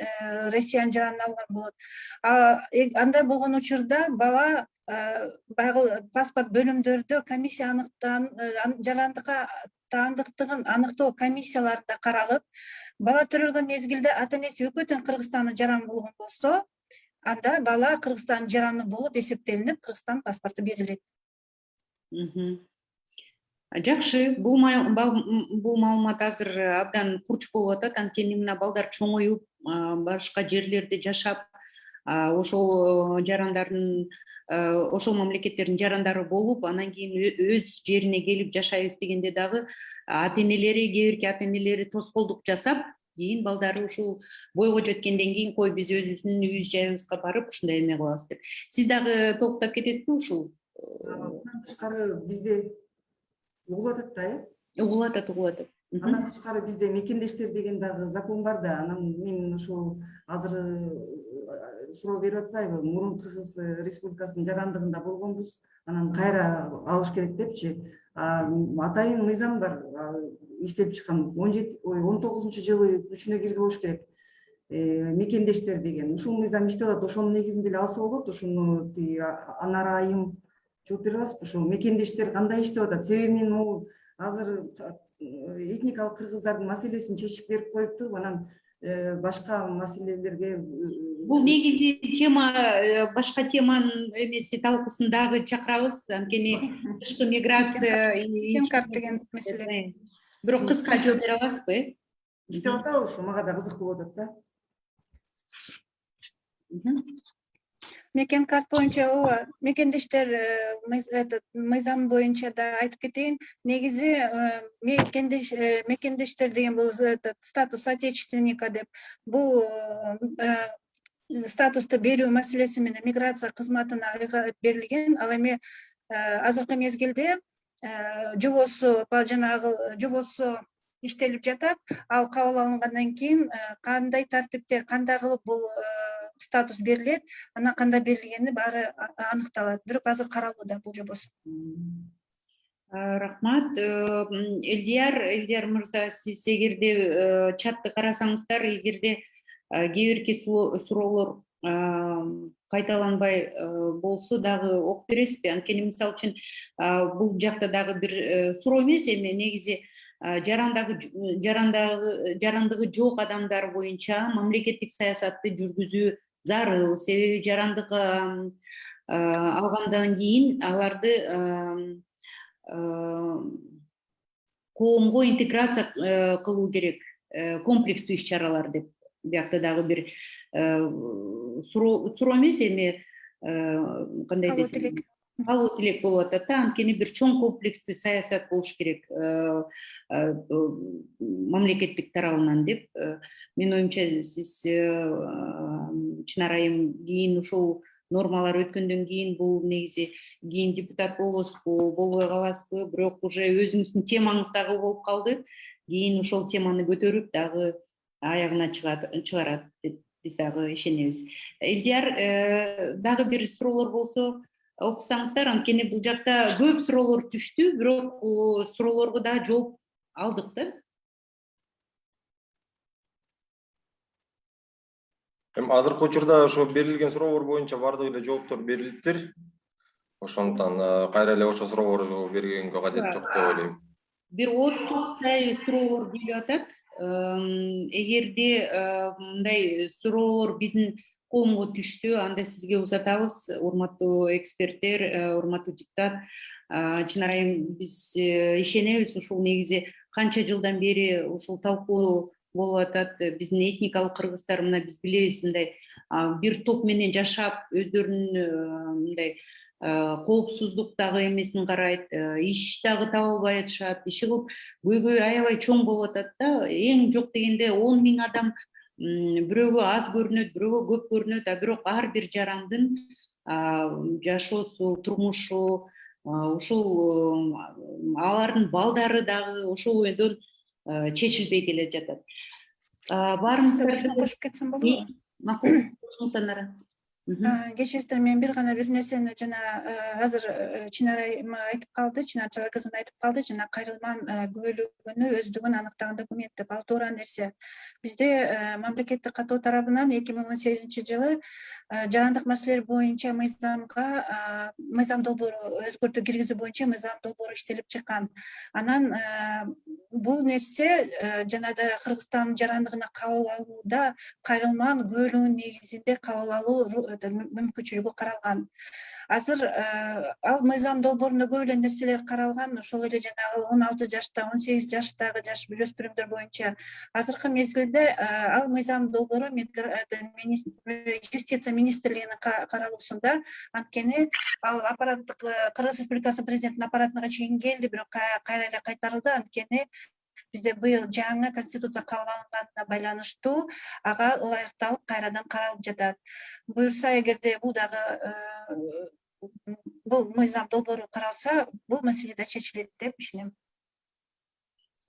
Россиянын жаранын алган болот. Андай болгон учурда бала баягы паспорт бөлүмдөрдө комиссия жарандыкка таандыктыгын аныктоо комиссияларында каралып, бала төрөлгөн мезгилде ата энеси өкөтүн Кыргызстандын жараны болгон болсо, анда бала Кыргызстандын жараны болуп эсептелинип, Кыргызстан паспорту берилет. Жакшы, бул маалымат азыр абдан курч болуп атат. Анткени мына балдар чоңоюп, башка жерлерде жашап, ошол жарандардын ошол мамлекеттердин жарандары болуп, анан кийин өз жерине келип жашайбыз дегенде дагы ата энелери, кээ бирки ата энелери тоскоолдук жасап, кийин балдары ушул бойго жеткенден кийин кой биз өзүбүздүн үйүбүз жайыбызга барып ушундай эме кылабыз деп. Сиз дагы токтоп кетесизби ушул? Андан тышкары бизде угулуп атат да, Угулуп атат. Андан тышкары бизде мекендештер деген дагы закон бар да. Анан мен ушул азыр суроо берип атпайбы, мурун Кыргыз Республикасынын жарандыгында болгонбуз, анан кайра алыш керек депчи. Атайын мыйзам бар, иштелип чыккан 19-жылы күчүнө кирди болуш керек. Мекендештер деген ушул мыйзам иштеп атат. Ошонун негизинде эле алса болот. Ушуну Анара айым жооп бере аласызбы? Ушул мекендештер кандай иштеп атат? Себеби мен могу азыр этникалык кыргыздардын маселесин чечип берип коюптур. Анан башка маселелерге Бул негизи тема, башка теманын эмеси талкуусун дагы чакырабыз. Анткени тышкы миграция Ген-карт деген маселе. Бирок кыска жооп бере аласызбы? иштеп атабы? Ушу мага да кызык болуп атат да. Мекен карт боюнча ооба, мекендештер мыйзам боюнча да айтып кетейин. Негизи мекендештер деген бул статус отечественника деп. Бул статусту берүү маселеси менен миграция кызматына берилген. Ал эми азыркы мезгилде жобосу иштелип жатат. Ал кабыл алынгандан кийин кандай тартипте, кандай кылып бул статус берилет, анан кандай берилгени баары аныкталат. Бирок азыр каралууда бул жобосу. Рахмат. Элдияр мырза, сиз эгерде чатты карасаңыздар, эгерде кээ бирки суроолор кайталанбай болсо дагы окуп бересизби? Анткени мисалы үчүн бул жакта дагы бир суроо эмес, эми негизи жарандыгы жок адамдар боюнча мамлекеттик саясатты жүргүзүү зарыл. Себеби жарандык алгандан кийин аларды коомго интеграция кылуу керек, комплекстүү иш-чаралар деп. Биякта дагы бир суроо эмес, эми кандай десем, калуу тилек болуп атат да. Анткени бир чоң комплекстүү саясат болуш керек мамлекеттик тарабынан деп. Менин оюмча, сиз Чынар айым кийин ушул нормалар өткөндөн кийин бул негизи кийин депутат болосузбу, болбой каласызбы? Бирок уже өзүңүздүн темаңыз дагы болуп калды. Кийин ошол теманы көтөрүп дагы аягына чыгарат деп биз дагы ишенебиз. Элдияр, дагы бир суроолор болсо окусаңыздар, анткени бул жакта көп суроолор түштү, бирок суроолорго да жооп алдык да. Азыркы учурда ошо берилген суроолор боюнча баардык эле жооптор берилиптир. Ошондуктан кайра эле ошол суроолорду бергенге кажет жок деп ойлойм. Бир 30 суроолор келип атат. Эгерде мындай суроолор биздин коомго түшсө, анда сизге узатабыз, урматтуу эксперттер, урматтуу депутат. Чынар айым, биз ишенебиз, ушул негизи канча жылдан бери ушул талкуу болуп атат. Биздин этникалык кыргыздар, мына биз билебиз, мындай бир топ менен жашап, өздөрүнүн мындай коопсуздук дагы эмесин карайт, иш дагы таба албай атышат, иши кылып көйгөй аябай чоң болуп атат да. Эң жок дегенде 10 000 адам, бирөөгө аз көрүнөт, бирөөгө көп көрүнөт, бирок ар бир жарандын жашоосу, турмушу, ушул алардын балдары дагы ошол бойдон чечилбей келе жатат. Баарыңыздар Кошуп кетсем болобу? макул, кошуңуз Анара. Кечесиздер мен бир гана бир нерсени жана азыр Чынар айым айтып калды, Чынар Чала кызым айтып калды, жана кайрылман күбөлүгүнү өздүгүн аныктаган документ деп. Ал туура нерсе. Бизде мамлекеттик каттоо тарабынан 2018-жылы жарандык маселелер боюнча мыйзам долбоору өзгөртүү киргизүү боюнча мыйзам долбоору иштелип чыккан. Анан бул нерсе жанагы Кыргызстан жарандыгына кабыл алууда кайрылман күбөлүгүнүн негизинде кабыл алуу мүмкүнчүлүгү каралган. Азыр ал мыйзам долбоорунда көп эле нерселер каралган, ошол эле жанагы 16 жашта, 18 жаштагы жаш өспүрүмдөр боюнча. Азыркы мезгилде ал мыйзам долбоору юстиция министрлигинин каралуусунда, анткени ал аппараттык Кыргыз Республикасы президентинин аппаратына чейин келди, бирок кайра эле кайтарылды, анткени бизде быйыл жаңы конституция кабыл алынганына байланыштуу ага ылайыкталып кайрадан каралып жатат. Буюрса, эгерде бул дагы бул мыйзам долбоору каралса, бул маселе да чечилет деп ишенем.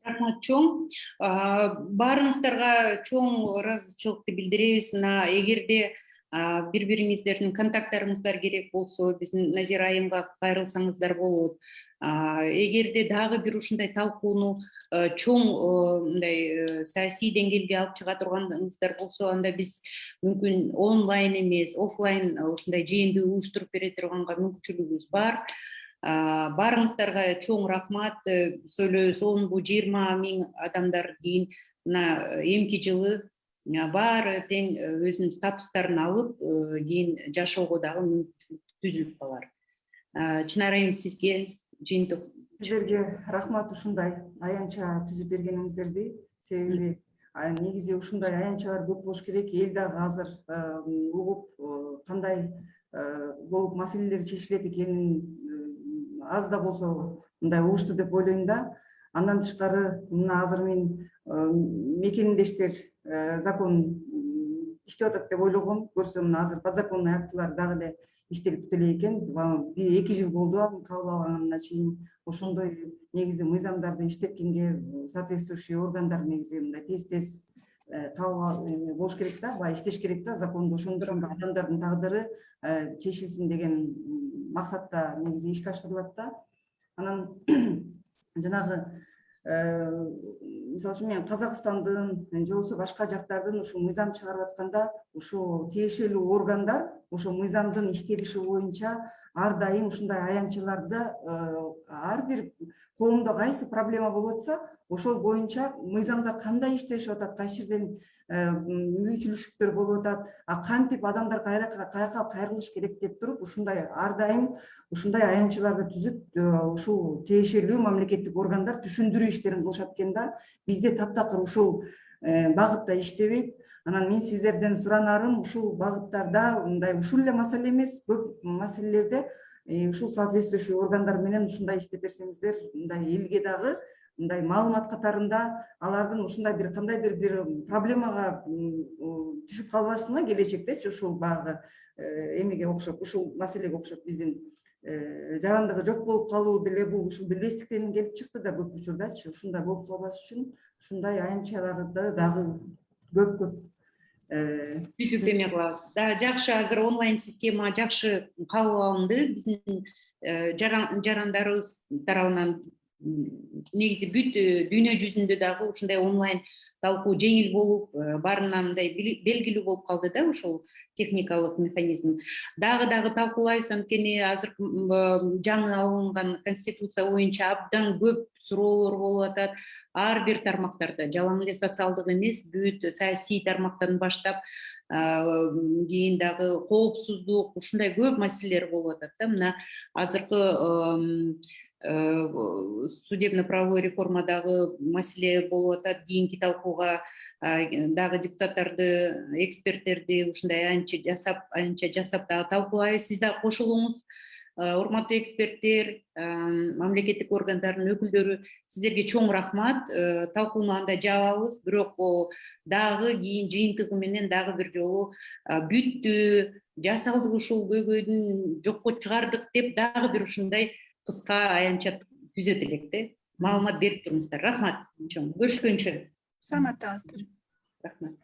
Рахмат чоң. Баарыңыздарга чоң ыраазычылыкты билдиребиз. Мына эгерде бири-бириңиздердин контакттарыңыздар керек болсо, биздин Назира айымга кайрылсаңыздар болот. Эгерде дагы бир ушундай талкууну чоң мындай саясий деңгээлге алып чыга турганыңыздар болсо, анда биз мүмкүн онлайн эмес, офлайн ушундай жыйынды уюштуруп бере турганга мүмкүнчүлүгүбүз бар. Баарыңыздарга чоң рахмат. Сөйлөбүз 10-20 миң адамдар кийин мына эмки жылы баары тең өзүнүн статустарын алып кийин жашоого дагы мүмкүнчүлүк түзүлүп калар. Чынар айым, сизге жыйынтык. Сиздерге рахмат ушундай аянча түзүп бергениңиздерди. Себеби негизи ушундай аянчалар көп болуш керек. Эл дагы азыр угуп кандай болуп маселелер чечилет экенин аз да болсо мындай угушту деп ойлойм да. Андан тышкары мына азыр мен мекендештер закон иштеп атат деп ойлогом. Көрсөм мына азыр подзаконный актылар дагы эле иштелип бүтө эле экен. 2 жыл болду ал кабыл алганына чейин. Ошондой негизи мыйзамдарды иштеткенге соответствующий органдар негизи мындай тез болуш керек да, баягы иштеш керек да закондо. Ошон үчүн адамдардын тагдыры чечилсин деген максатта негизи ишке ашырылат да. Анан жанагы мисалы үчүн мен Казакстандын же болбосо башка жактардын ушу мыйзам чыгарып атканда, ушу тиешелүү органдар ошо мыйзамдын иштелиши боюнча ар дайым ушундай аянтчаларды ар бир коомдо кайсы проблема болуп атса, ошол боюнча мыйзамда кандай иштешип атат, кайсы жерден мүнчүлүшүктөр болуп атат, кантип адамдар каяка кайрылыш керек деп туруп, ушундай ар дайым ушундай аянтчаларды түзүп, ушул тиешелүү мамлекеттик органдар түшүндүрүү иштерин кылышат экен да. Бизде таптакыр ушул багытта иштебейт. Анан мен сиздерден суранарым, ушул багыттарда мындай ушул эле маселе эмес, көп маселелерде ушул соответствующий органдар менен ушундай иштеп берсеңиздер, мындай элге дагы мындай маалымат катарында алардын ушундай бир кандайдыр бир проблемага түшүп калбашына келечектечи, ушул баягы эмеге окшоп, ушул маселеге окшоп биздин жарандыгы жок болуп калуу деле бул ушул билбестиктен келип чыкты да көп учурдачы. Ушундай болуп калбаш үчүн ушундай аянтчаларды дагы көп түзүп эме кылабыз. Жакшы, азыр онлайн система жакшы кабыл алынды. Биздин жарандарыбыз тарабынан негизи бүт дүйнө жүзүндө дагы ушундай онлайн талкуу жеңил болуп, баарына мындай белгилүү болуп калды да ушул техникалык механизм. Дагы талкуулайбыз, анткени азыр жаңы алынган конституция боюнча абдан көп суроолор болуп атат. Ар бир тармактарда, жалаң эле социалдык эмес, бүт саясий тармактан баштап, кийин дагы коопсуздук, ушундай көп маселелер болуп атат да. Мына азыркы судебно-правовой реформадагы маселе болуп атат. Кийинки талкууга дагы депутаттарды, эксперттерди ушундай аянча жасап дагы талкуулайбыз. Сиз дагы кошулуңуз. Урматтуу эксперттер, мамлекеттик органдардын өкүлдөрү, сиздерге чоң рахмат. Талкууну анда жаабабыз, бирок дагы кийин жыйынтыгы менен дагы бир жолу бүттү, жасалды ушул көйгөйдүн, жокко чыгардык деп дагы бир ушундай кыска аянтча түзөт электе. Маалымат берип туруңуздар. Рахмат чоң. Көрүшкөнчө. Саламатта калыңыздар. Рахмат.